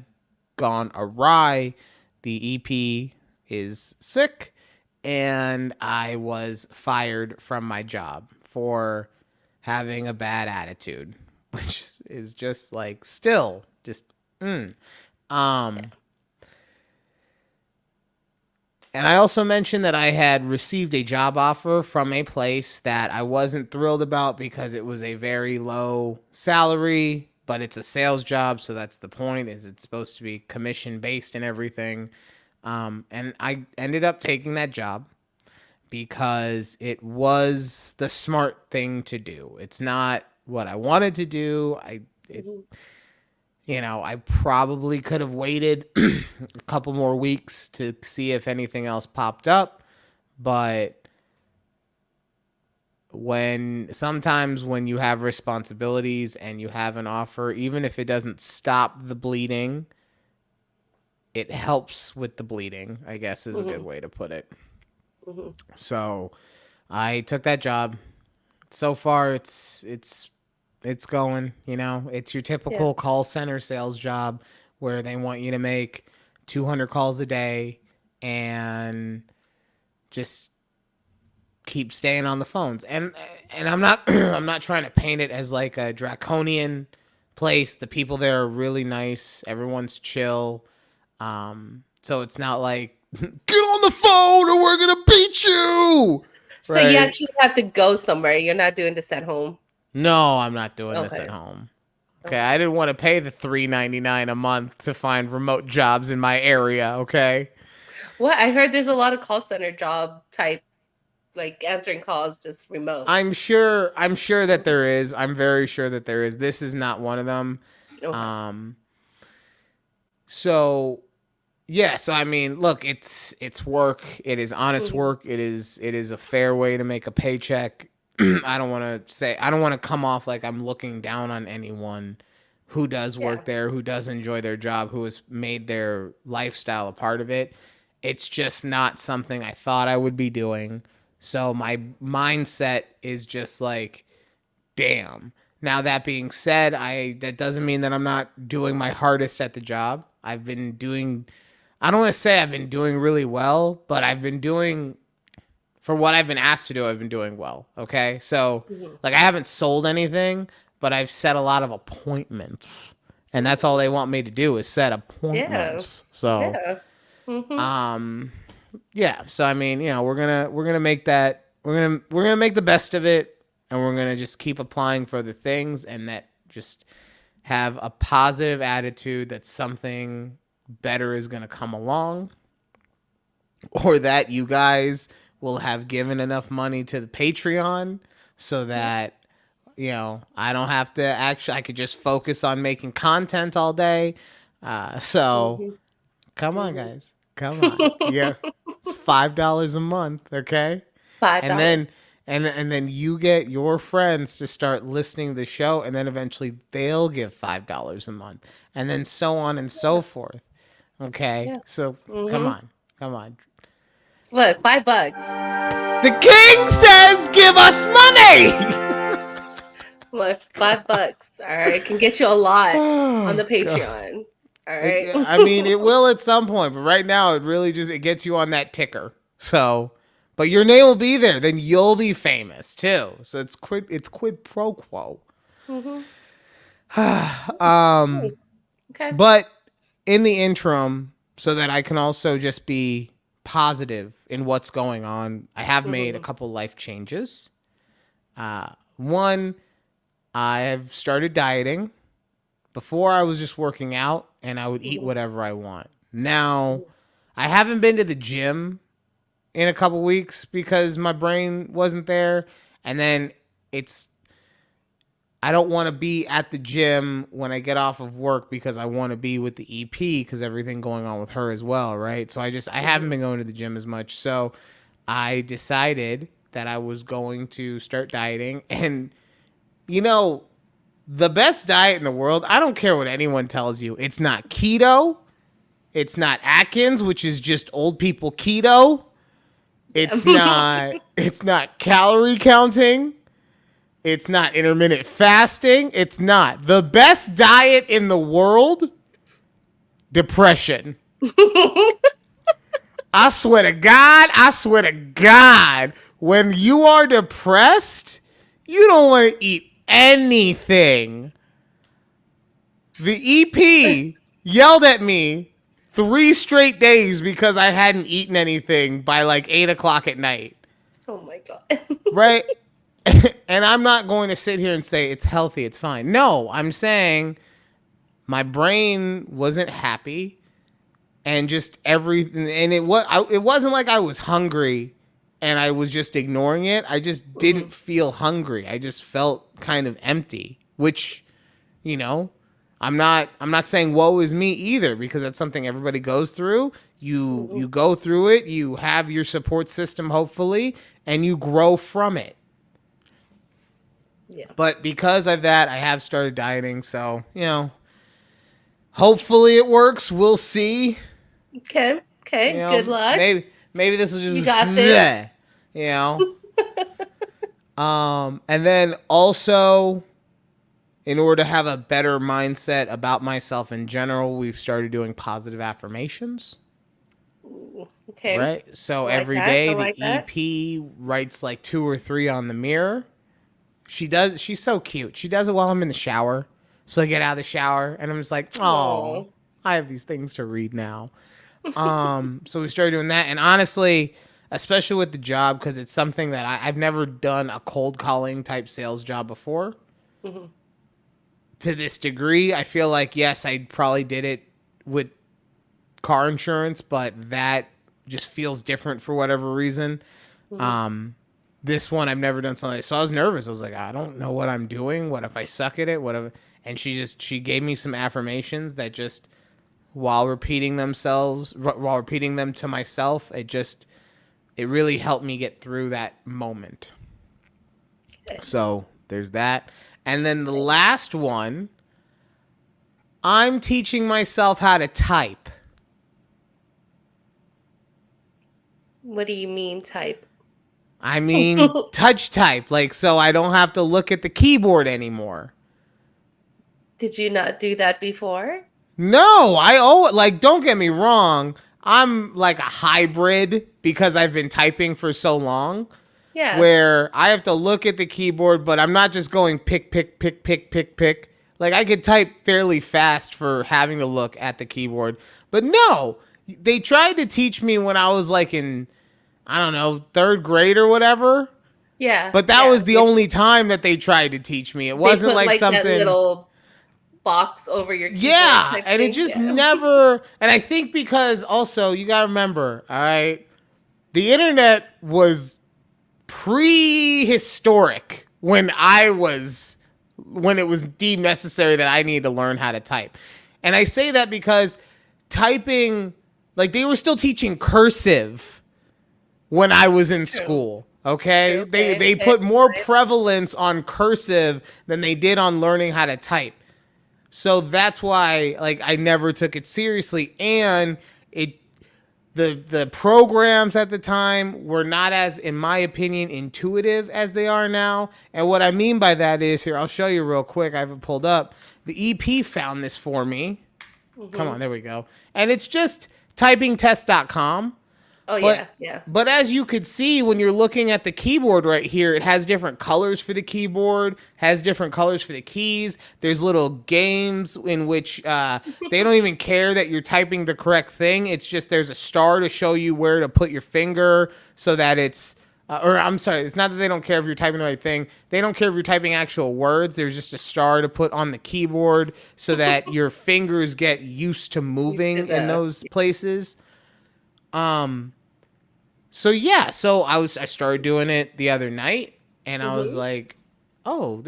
gone awry. The EP is sick, and I was fired from my job for having a bad attitude, which is just like still just And I also mentioned that I had received a job offer from a place that I wasn't thrilled about because it was a very low salary, but it's a sales job, so that's the point, is it's supposed to be commission-based and everything. And I ended up taking that job because it was the smart thing to do. It's not what I wanted to do. I probably could have waited a couple more weeks to see if anything else popped up. But sometimes when you have responsibilities and you have an offer, even if it doesn't stop the bleeding, it helps with the bleeding, I guess is a good way to put it. So I took that job. So far, it's going, it's your typical call center sales job where they want you to make 200 calls a day and just keep staying on the phones. And I'm not I'm not trying to paint it as like a draconian place. The people there are really nice. Everyone's chill. So it's not like get on the phone or we're going to beat you. So you actually have to go somewhere. You're not doing this at home. No, I'm not doing this at home. Okay, I didn't want to pay the $3.99 a month to find remote jobs in my area, okay? What? I heard there's a lot of call center job type, like answering calls just remote. I'm sure that there is. I'm very sure that there is. This is not one of them. Okay. So I mean, look, it's work. It is honest work. It is a fair way to make a paycheck. I don't want to come off like I'm looking down on anyone who does work there, who does enjoy their job, who has made their lifestyle a part of it. It's just not something I thought I would be doing. So my mindset is just like, damn. Now, that being said, that doesn't mean that I'm not doing my hardest at the job. I don't want to say I've been doing really well, but I've been doing, for what I've been asked to do, I've been doing well. Okay. So like I haven't sold anything, but I've set a lot of appointments, and that's all they want me to do is set appointments. So, so I mean, we're going to make that, we're going to make the best of it, and we're going to just keep applying for the things, and that just have a positive attitude that something better is going to come along, or that you guys will have given enough money to the Patreon so that, I don't have to I could just focus on making content all day. Come on, guys. Come on. Yeah. It's $5 a month. Okay. $5. And then you get your friends to start listening to the show, and then eventually they'll give $5 a month, and then so on and so forth. Okay. Yeah. So come on. Look, $5. The king says, give us money. Look, $5. All right. Can get you a lot on the Patreon. All right. I mean, it will at some point, but right now it really it gets you on that ticker. So, but your name will be there. Then you'll be famous too. So it's quid pro quo. Okay. But in the interim, so that I can also just be positive in what's going on, I have made a couple life changes. One, I have started dieting. Before, I was just working out and I would eat whatever I want. Now, I haven't been to the gym in a couple weeks because my brain wasn't there. And then I don't want to be at the gym when I get off of work because I want to be with the EP because everything going on with her as well, right? So I haven't been going to the gym as much. So I decided that I was going to start dieting. And, the best diet in the world, I don't care what anyone tells you. It's not keto. It's not Atkins, which is just old people keto. It's not calorie counting. It's not intermittent fasting. It's not. The best diet in the world, depression. I swear to God, when you are depressed, you don't want to eat anything. The EP yelled at me 3 straight days because I hadn't eaten anything by like 8 o'clock at night. Oh my God. Right? And I'm not going to sit here and say it's healthy, it's fine. No, I'm saying my brain wasn't happy. And just everything, and it wasn't like I was hungry and I was just ignoring it. I just didn't feel hungry. I just felt kind of empty, which, you know, I'm not saying woe is me either, because that's something everybody goes through. You go through it, you have your support system, hopefully, and you grow from it. Yeah. But because of that, I have started dieting, so, you know, hopefully it works. We'll see. Okay. You know, Good luck. Maybe this is just, you got this. You know. And then also, in order to have a better mindset about myself in general, we've started doing positive affirmations. Ooh, okay. Right. So like every that. day like the EP writes like 2 or 3 on the mirror. She's so cute. She does it while I'm in the shower. So I get out of the shower and I'm just like, oh, I have these things to read now. So we started doing that. And honestly, especially with the job, because it's something that I've never done a cold calling type sales job before. Mm-hmm. To this degree, I feel like, yes, I probably did it with car insurance, but that just feels different for whatever reason. Mm-hmm. This one, I've never done something. So I was nervous. I was like, I don't know what I'm doing. What if I suck at it? And she gave me some affirmations that just, while repeating them to myself, it really helped me get through that moment. Okay. So there's that. And then the last one, I'm teaching myself how to type. What do you mean type? I mean touch type, like, so I don't have to look at the keyboard anymore. Did you not do that before? No, don't get me wrong. I'm like a hybrid because I've been typing for so long. Yeah. Where I have to look at the keyboard, but I'm not just going pick. Like, I could type fairly fast for having to look at the keyboard. But no, they tried to teach me when I was like in, I don't know, 3rd grade or whatever. Yeah. But that was the only time that they tried to teach me. It wasn't like something. That little box over your keyboard. Yeah, and it just never. And I think because also you gotta remember, all right, the internet was prehistoric when it was deemed necessary that I needed to learn how to type. And I say that because typing, like, they were still teaching cursive when I was in school. Okay? They put more prevalence on cursive than they did on learning how to type. So that's why, like, I never took it seriously. And the programs at the time were not as, in my opinion, intuitive as they are now. And what I mean by that is, here, I'll show you real quick. I have it pulled up. The EP found this for me. Mm-hmm. Come on, there we go. And it's just typingtest.com. Oh, yeah. But as you could see, when you're looking at the keyboard right here, it has different colors for the keyboard, has different colors for the keys. There's little games in which they don't even care that you're typing the correct thing. It's just there's a star to show you where to put your finger so that it's, it's not that they don't care if you're typing the right thing. They don't care if you're typing actual words. There's just a star to put on the keyboard so that your fingers get used to moving in those places. So I started doing it the other night, and I was like, oh,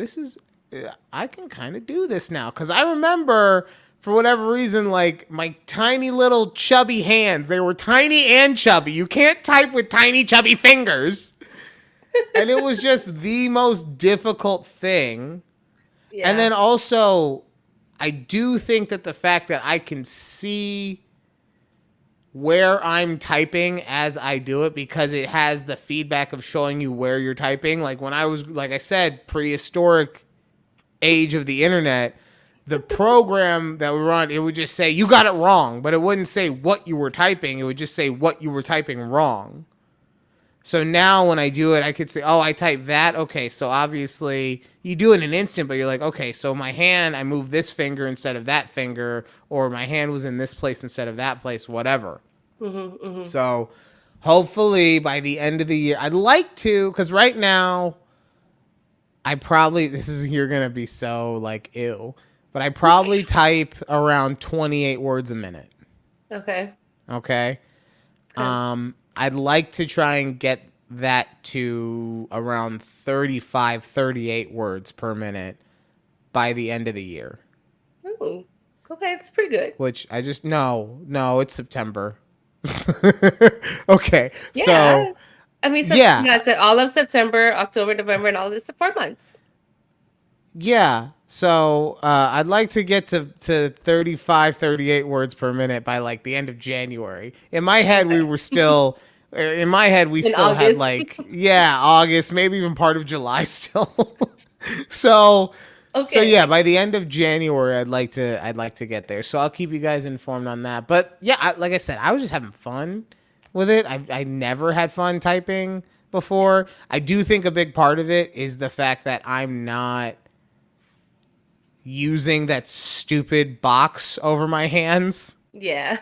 I can kind of do this now. Cause I remember, for whatever reason, like, my tiny little chubby hands, they were tiny and chubby. You can't type with tiny chubby fingers. And it was just the most difficult thing. Yeah. And then also, I do think that the fact that I can see where I'm typing as I do it, because it has the feedback of showing you where you're typing. Like when I was, like I said, prehistoric age of the internet, the program that we were on, it would just say, you got it wrong, but it wouldn't say what you were typing. It would just say what you were typing wrong. So now when I do it, I could say, oh, I typed that. Okay, so obviously you do it in an instant, but you're like, okay, so my hand, I moved this finger instead of that finger, or my hand was in this place instead of that place, whatever. So hopefully by the end of the year, I'd like to, because right now, you're going to be so like, ew, but I probably type around 28 words a minute. Okay. I'd like to try and get that to around 35, 38 words per minute by the end of the year. Oh, okay. It's pretty good. Which no, it's September. Okay. Yeah. So, I mean, I said all of September, October, November, and all this is 4 months. Yeah. So I'd like to get to 35, 38 words per minute by like the end of January. In my head, we were still... In my head, we still August. had like, August, maybe even part of July still. So yeah, by the end of January, I'd like to get there. So I'll keep you guys informed on that. But yeah, like I said, I was just having fun with it. I never had fun typing before. I do think a big part of it is the fact that I'm not using that stupid box over my hands. Yeah.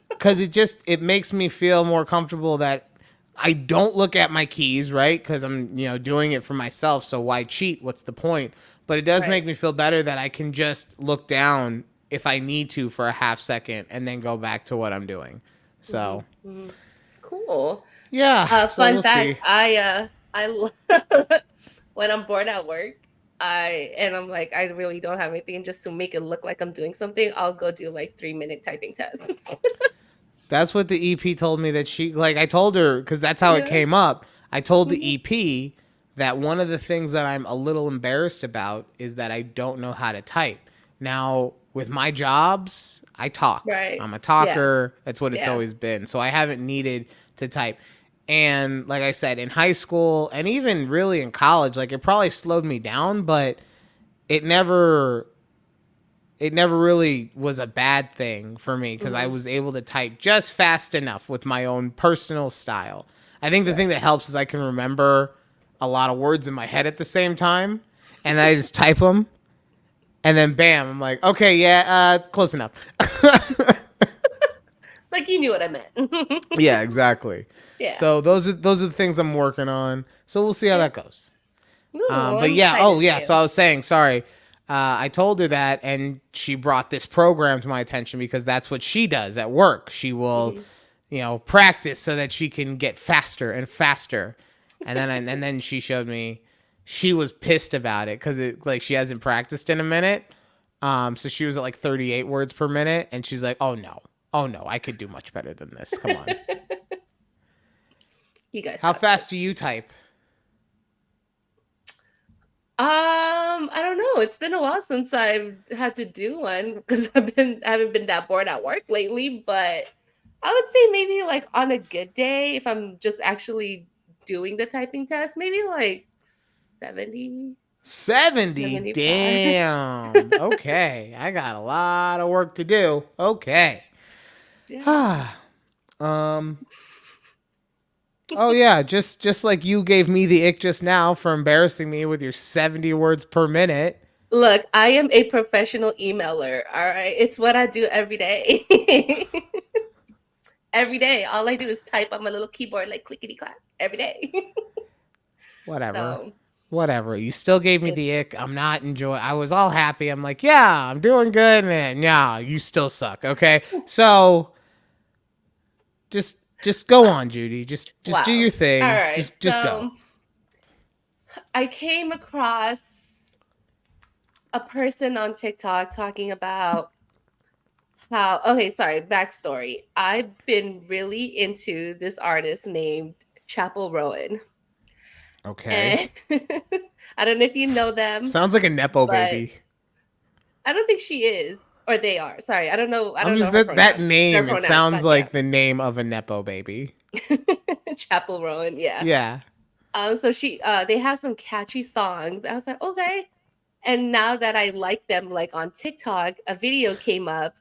Because it makes me feel more comfortable that I don't look at my keys, right? Because I'm, doing it for myself. So why cheat? What's the point? But it does make me feel better that I can just look down if I need to for a half second and then go back to what I'm doing. So Cool. Yeah. Fun fact: I when I'm bored at work, I'm like, I really don't have anything, just to make it look like I'm doing something, I'll go do like 3-minute typing tests. That's what the EP told me that I told her, because that's how it came up. I told the EP that one of the things that I'm a little embarrassed about is that I don't know how to type. Now, with my jobs, I talk. Right. I'm a talker. Yeah. That's what it's always been. So I haven't needed to type. And like I said, in high school and even really in college, like it probably slowed me down, but it never really was a bad thing for me because I was able to type just fast enough with my own personal style. I think the thing that helps is I can remember a lot of words in my head at the same time, and I just type them, and then bam, I'm like, okay, close enough. Like you knew what I meant. Yeah, exactly. Yeah. So those are the things I'm working on. So we'll see how that goes. Ooh, But yeah, so I was saying, sorry. I told her that, and she brought this program to my attention because that's what she does at work. She will, practice so that she can get faster and faster. And then she showed me. She was pissed about it because she hasn't practiced in a minute. So she was at like 38 words per minute, and she's like, "Oh no, I could do much better than this. Come on." You guys. How fast do you type? I don't know. It's been a while since I've had to do one because I haven't been that bored at work lately, but I would say maybe like on a good day, if I'm just actually doing the typing test, maybe like 70. 70? Damn. Okay. I got a lot of work to do. Okay. Yeah. Oh yeah, just like you gave me the ick just now for embarrassing me with your 70 words per minute. Look, I am a professional emailer, all right? It's what I do every day. Every day. All I do is type on my little keyboard like clickety-clack every day. Whatever. You still gave me the ick. I'm not enjoying. I was all happy. I'm like, yeah, I'm doing good. And then, yeah, you still suck. Okay. So just go on, Judy. Just do your thing. All right. Just go. I came across a person on TikTok talking about backstory. I've been really into this artist named Chappell Rowan. Okay. And I don't know if you know them. Sounds like a Nepo baby. I don't think she is. Or they are. Sorry, I don't know. I don't know that name. It sounds like the the name of a Nepo baby. Chapel Rowan. Yeah. Yeah. So they have some catchy songs. I was like, okay. And now that I like them, like on TikTok, a video came up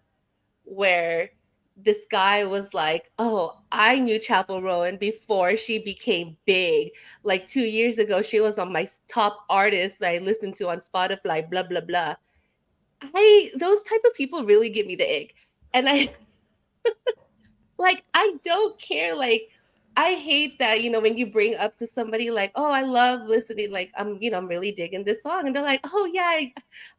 where this guy was like, oh, I knew Chapel Rowan before she became big. Like 2 years ago, she was on my top artists I listened to on Spotify, blah, blah, blah. Those type of people really give me the ick. And I don't care. Like, I hate that, when you bring up to somebody like, oh, I love listening, like, I'm really digging this song. And they're like, oh yeah,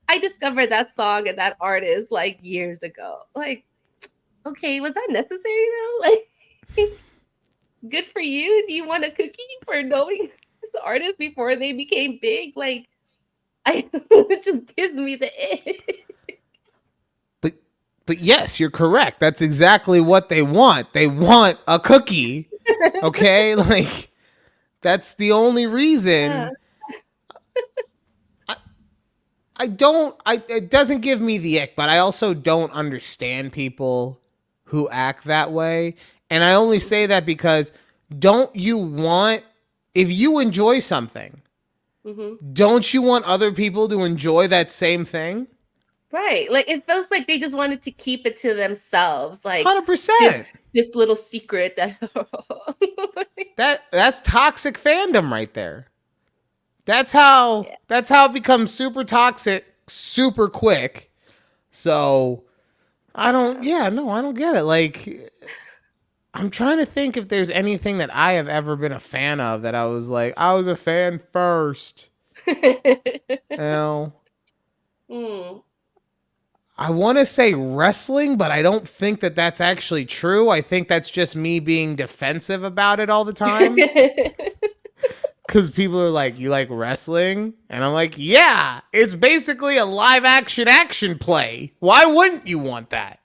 I discovered that song and that artist like years ago. Like, okay, was that necessary though? Like, good for you. Do you want a cookie for knowing this artist before they became big? Like, it just gives me the ick. But yes, you're correct. That's exactly what they want. They want a cookie. Okay? Like, that's the only reason. It doesn't give me the ick, but I also don't understand people who act that way. And I only say that because if you enjoy something, don't you want other people to enjoy that same thing? Right. Like, it feels like they just wanted to keep it to themselves. Like, 100%. This little secret that's toxic fandom right there. That's how it becomes super toxic super quick. So I don't get it. Like, I'm trying to think if there's anything that I have ever been a fan of that I was like, I was a fan first. I want to say wrestling, but I don't think that that's actually true. I think that's just me being defensive about it all the time. Because people are like, you like wrestling? And I'm like, yeah, it's basically a live action play. Why wouldn't you want that?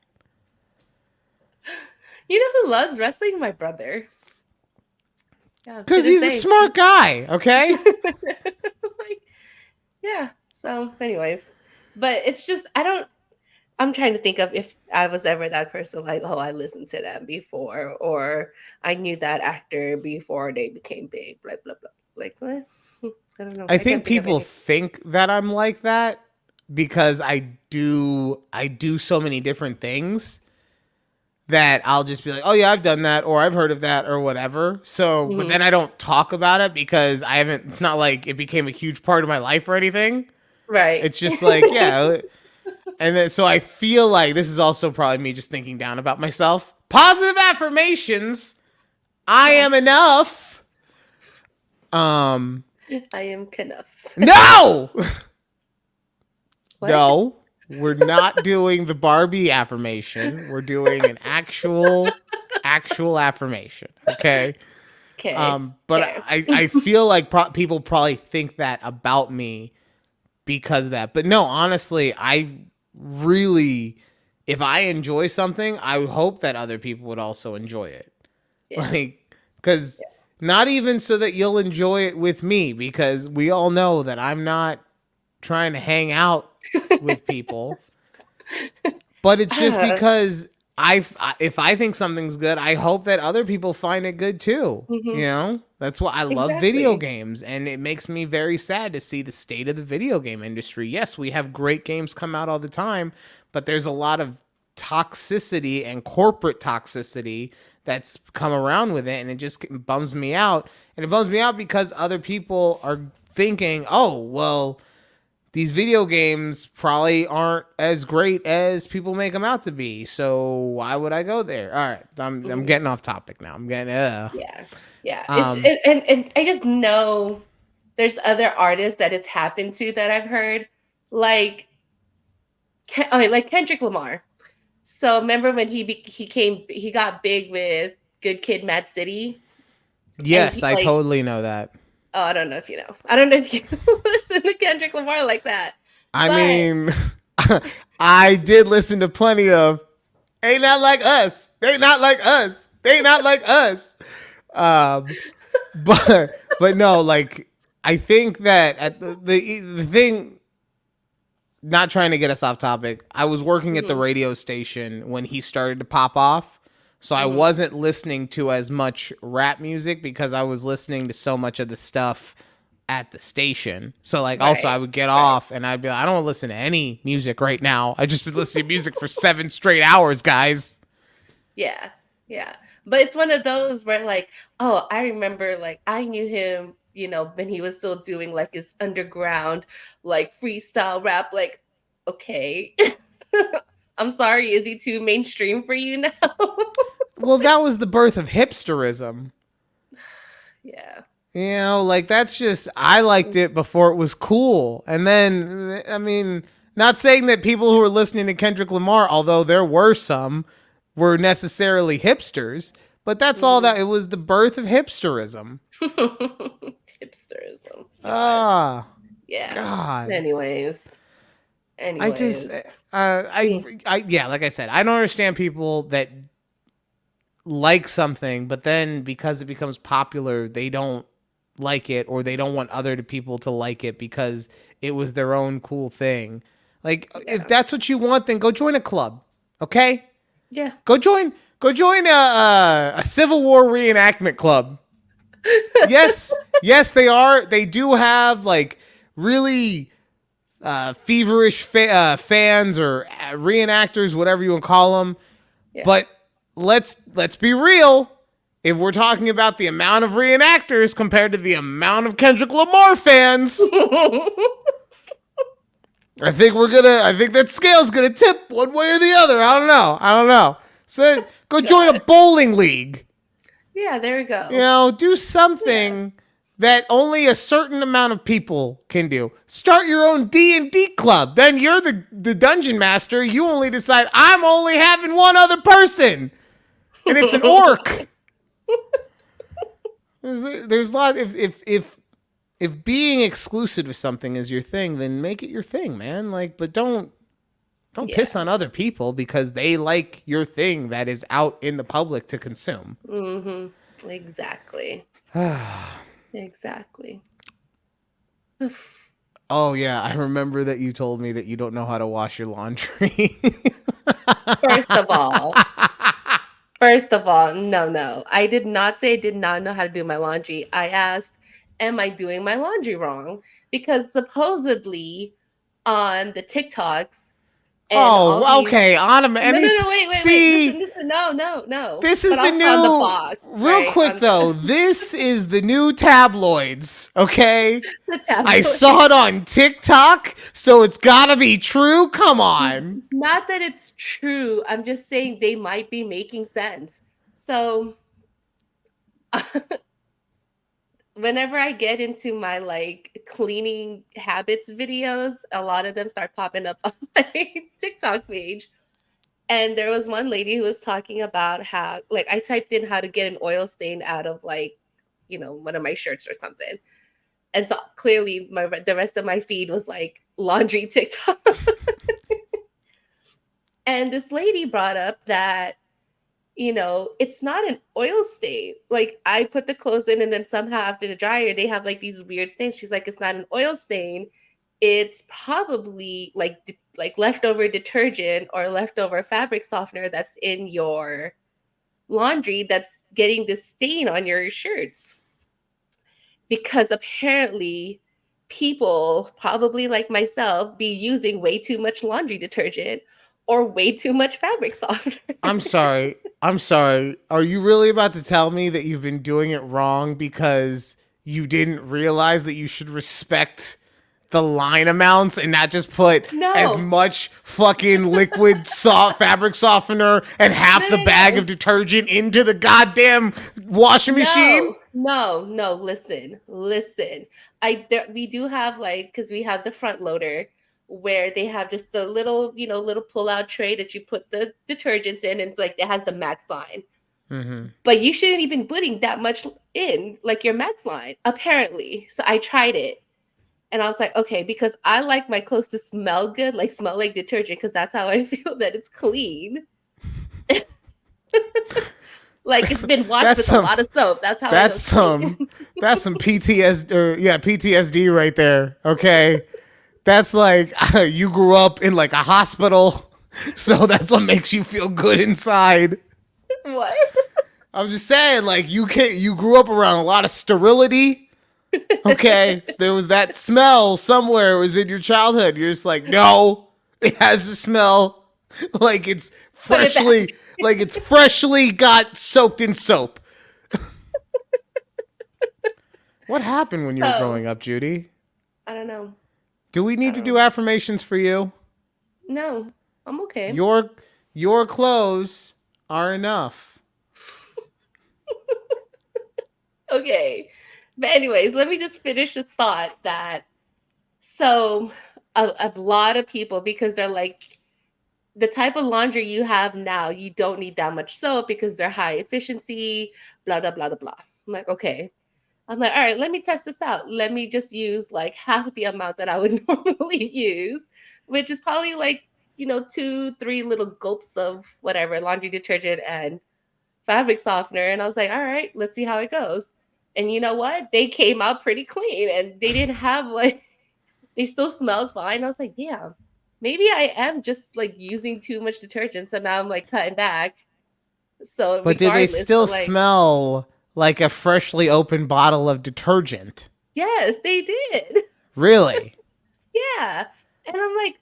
You know who loves wrestling? My brother. Because he's a smart guy, okay? Yeah. So anyways, but it's just, I'm trying to think of if I was ever that person, like, oh, I listened to them before, or I knew that actor before they became big, blah, blah, blah. Like, what? I don't know. I think people think that I'm like that because I do so many different things that I'll just be like, oh yeah, I've done that, or I've heard of that, or whatever. So, but then I don't talk about it because it's not like it became a huge part of my life or anything. Right. It's just like, yeah. And then, so I feel like this is also probably me just thinking down about myself. Positive affirmations. I am enough. I am enough. No! No, we're not doing the Barbie affirmation. We're doing an actual affirmation. Okay. Okay. But I feel like people probably think that about me because of that. But no, honestly, if I enjoy something, I hope that other people would also enjoy it. Yeah. Like, because not even so that you'll enjoy it with me, because we all know that I'm not trying to hang out with people. But it's just because if I think something's good, I hope that other people find it good too. You know, that's why I love video games, and it makes me very sad to see the state of the video game industry. Yes, we have great games come out all the time, but there's a lot of toxicity and corporate toxicity that's come around with it, and it just bums me out. And it bums me out because other people are thinking, oh, well, these video games probably aren't as great as people make them out to be. So why would I go there? All right. I'm getting off topic now. I'm getting, Yeah. And I just know there's other artists that it's happened to that I've heard, like Kendrick Lamar. So remember when he got big with Good Kid, Mad City? Yes, I totally know that. Oh, I don't know if you know. I don't know if you listen to Kendrick Lamar like that. I mean, I did listen to plenty of "Ain't Not Like Us." They not like us. They not like us. But no, like I think that at the thing, not trying to get us off topic, I was working at the radio station when he started to pop off. So I wasn't listening to as much rap music because I was listening to so much of the stuff at the station. So like also I would get off and I'd be like, I don't want to listen to any music right now. I just been listening to music for 7 straight hours, guys. Yeah. Yeah. But it's one of those where like, oh, I remember like I knew him, you know, when he was still doing like his underground, like freestyle rap, like, okay. I'm sorry, is he too mainstream for you now? Well, that was the birth of hipsterism. Yeah. You know, like that's just, I liked it before it was cool. And then, I mean, not saying that people who were listening to Kendrick Lamar, although there were some, were necessarily hipsters, but that's all that, it was the birth of hipsterism. Hipsterism. Ah. Yeah. God. Anyways. I just, yeah, like I said, I don't understand people that like something, but then because it becomes popular, they don't like it, or they don't want other people to like it because it was their own cool thing. Like, if that's what you want, then go join a club, okay? Yeah. Go join a Civil War reenactment club. Yes, they are. They do have like really feverish fans or reenactors, whatever you want to call them. Yeah. But let's be real. If we're talking about the amount of reenactors compared to the amount of Kendrick Lamar fans, I think that scale's gonna tip one way or the other. I don't know. So go join a bowling league. Yeah, there we go. You know, do something that only a certain amount of people can do. Start your own D&D club. Then you're the dungeon master. You only decide, I'm only having one other person. And it's an orc. There's a lot. If being exclusive to something is your thing, then make it your thing, man. Like, but don't piss on other people because they like your thing that is out in the public to consume. Mm-hmm. Exactly. Exactly. Oh yeah, I remember that you told me that you don't know how to wash your laundry. First of all, no. I did not say I did not know how to do my laundry. I asked, am I doing my laundry wrong? Because supposedly on the TikToks, okay. No, wait. See, listen, no. This is the new. Real quick though, this is the new tabloids. Okay, the tabloids. I saw it on TikTok, so it's gotta be true. Come on. Not that it's true. I'm just saying they might be making sense. So, whenever I get into my like cleaning habits videos, a lot of them start popping up on my TikTok page. And there was one lady who was talking about how, like, I typed in how to get an oil stain out of like, you know, one of my shirts or something. And so clearly the rest of my feed was like laundry TikTok. And this lady brought up that, you know, it's not an oil stain. Like, I put the clothes in and then somehow after the dryer, they have like these weird stains. She's like, it's not an oil stain. It's probably like leftover detergent or leftover fabric softener that's in your laundry that's getting this stain on your shirts. Because apparently people, probably like myself, be using way too much laundry detergent or way too much fabric softener. I'm sorry. Are you really about to tell me that you've been doing it wrong because you didn't realize that you should respect the line amounts and not just put as much fucking liquid fabric softener and half the bag of detergent into the goddamn washing machine? No. Listen. We do have like, because we have the front loader where they have just a little pull-out tray that you put the detergents in, and it's like it has the max line. Mm-hmm. But you shouldn't even be putting that much in, like your max line, apparently. So I tried it, and I was like, okay, because I like my clothes to smell good, like smell like detergent, because that's how I feel that it's clean. Like it's been washed with a lot of soap. That's how. That's some PTSD right there. Okay, that's like you grew up in like a hospital, so that's what makes you feel good inside. What? I'm just saying, like you grew up around a lot of sterility. Okay, so there was that smell somewhere. It was in your childhood. You're just like, no, it has to smell like it's freshly got soaked in soap. What happened when you were growing up, Judy? I don't know. Do we need to do affirmations for you? No, I'm okay. Your clothes are enough. Okay. But anyways, let me just finish this thought that so a lot of people, because they're like, the type of laundry you have now, you don't need that much soap because they're high efficiency, blah, blah, blah, blah, blah. I'm like, okay. I'm like, all right, let me test this out. Let me just use like half the amount that I would normally use, which is probably like, 2-3 little gulps of whatever, laundry detergent and fabric softener. And I was like, all right, let's see how it goes. And you know what? They came out pretty clean and they didn't have they still smelled fine. I was like, damn, maybe I am just like using too much detergent. So now I'm like cutting back. So, but do they still smell like a freshly opened bottle of detergent? Yes, they did. Really? Yeah. And I'm like,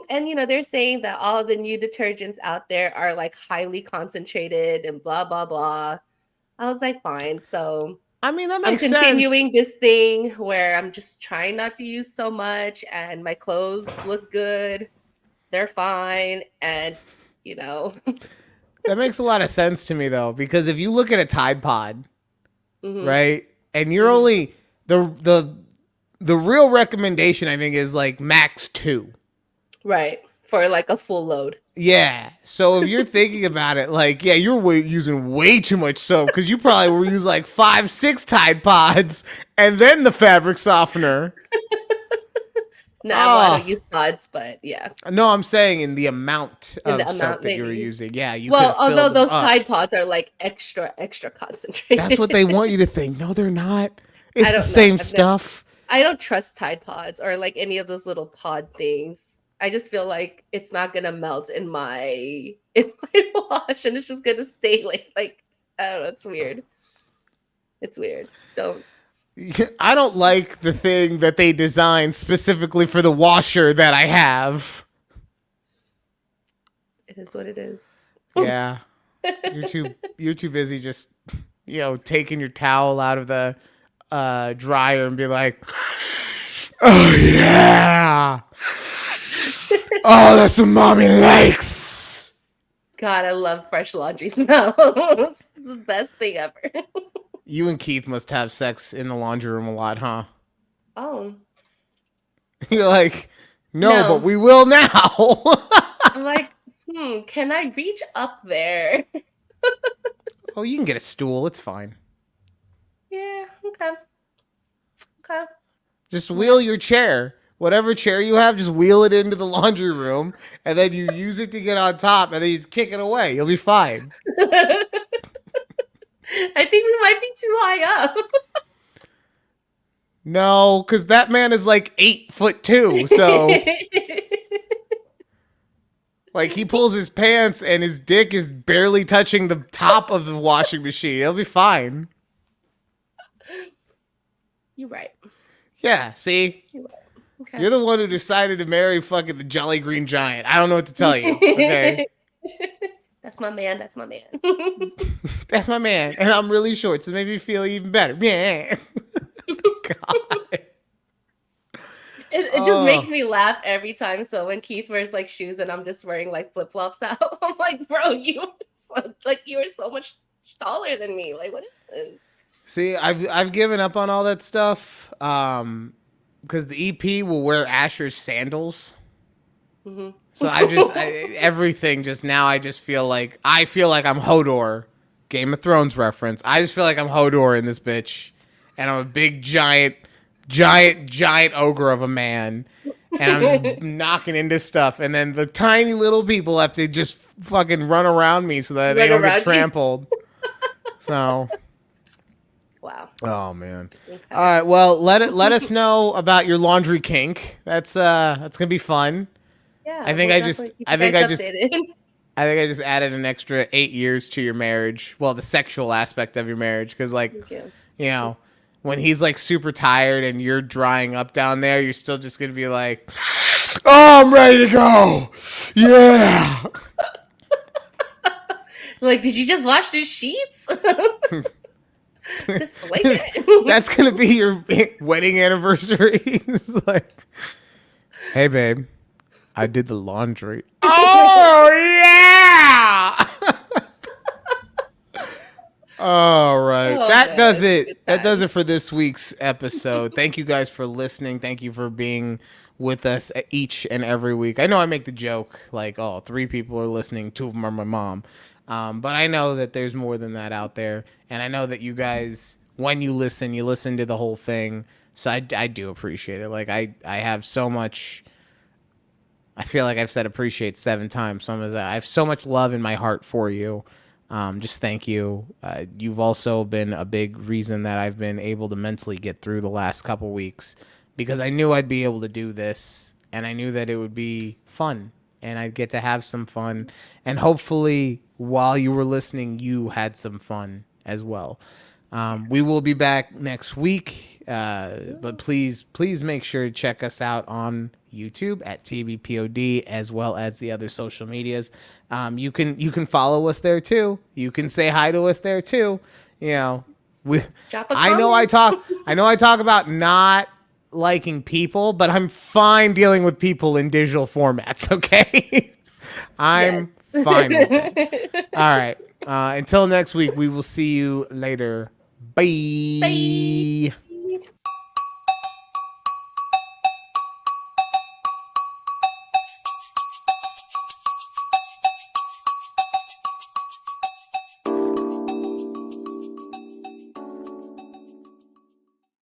and they're saying that all the new detergents out there are like highly concentrated and blah, blah, blah. I was like, fine. So I mean, that makes sense. I'm continuing this thing where I'm just trying not to use so much and my clothes look good. They're fine. And, That makes a lot of sense to me, though, because if you look at a Tide Pod, right, and you're only, the real recommendation, I think, is like max 2. Right. For like a full load. Yeah. So if you're thinking about it, like, yeah, you're using way too much soap because you probably will use like 5-6 Tide Pods and then the fabric softener. No, I don't use pods, but yeah. No, I'm saying in the amount of soap that you were using. Yeah, although those Tide Pods are like extra concentrated. That's what they want you to think. No, they're not. It's the same stuff. I don't trust Tide Pods or like any of those little pod things. I just feel like it's not gonna melt in my wash, and it's just gonna stay like I don't know. It's weird. It's weird. I don't like the thing that they designed specifically for the washer that I have. It is what it is. Yeah, you're too busy just taking your towel out of the dryer and be like, oh yeah. Oh, that's what mommy likes. God, I love fresh laundry smell. It's the best thing ever. You and Keith must have sex in the laundry room a lot, huh? Oh. You're like, no, but we will now. I'm like, can I reach up there? Oh, you can get a stool. It's fine. Yeah, okay. Just wheel your chair. Whatever chair you have, just wheel it into the laundry room, and then you use it to get on top, and then you just kick it away. You'll be fine. I think we might be too high up. No, because that man is like 8'2", so like he pulls his pants and his dick is barely touching the top of the washing machine. It'll be fine. You're right. Yeah, see? You're right. Okay. You're the one who decided to marry fucking the Jolly Green Giant. I don't know what to tell you. Okay. That's my man. That's my man. That's my man. And I'm really short, so maybe you feel even better. Yeah. God. It just makes me laugh every time. So when Keith wears like shoes and I'm just wearing like flip flops out, I'm like, bro, you are so much taller than me. Like, what is this? See, I've given up on all that stuff. Because the EP will wear Asher's sandals. Mm-hmm. So everything just now, I feel like I'm Hodor. Game of Thrones reference. I just feel like I'm Hodor in this bitch. And I'm a big, giant ogre of a man. And I'm just knocking into stuff. And then the tiny little people have to just fucking run around me so that they don't get trampled. So. Wow. Oh man. Okay. All right. Well, let us know about your laundry kink. That's gonna be fun. Yeah. I think we'll I definitely keep you guys updated. I think I just added an extra 8 years to your marriage. Well, the sexual aspect of your marriage, because like, Thank you. you know, when he's like super tired and you're drying up down there, you're still just gonna be like, "Oh, I'm ready to go." Yeah. Like, did you just wash the sheets? Just blanket. That's gonna be your wedding anniversary. It's like, hey babe, I did the laundry. Oh yeah. All right. Oh, that man, does good it. That does it times. for this week's episode. Thank you guys for listening. Thank you for being with us each and every week. I know I make the joke like, oh, 3 people are listening, 2 of them are my mom. But I know that there's more than that out there. And I know that you guys, when you listen to the whole thing. So I do appreciate it. Like I have so much, I feel like I've said appreciate 7 times. So I have so much love in my heart for you. Just thank you. You've also been a big reason that I've been able to mentally get through the last couple weeks, because I knew I'd be able to do this, and I knew that it would be fun, and I'd get to have some fun. And hopefully while you were listening, you had some fun as well. We will be back next week, but please make sure to check us out on YouTube at TBPOD, as well as the other social medias. You can follow us there too. You can say hi to us there too. You know, Drop a I know I talk about not liking people, but I'm fine dealing with people in digital formats. Okay, I'm fine with it. All right. Until next week, we will see you later. Bye. Bye.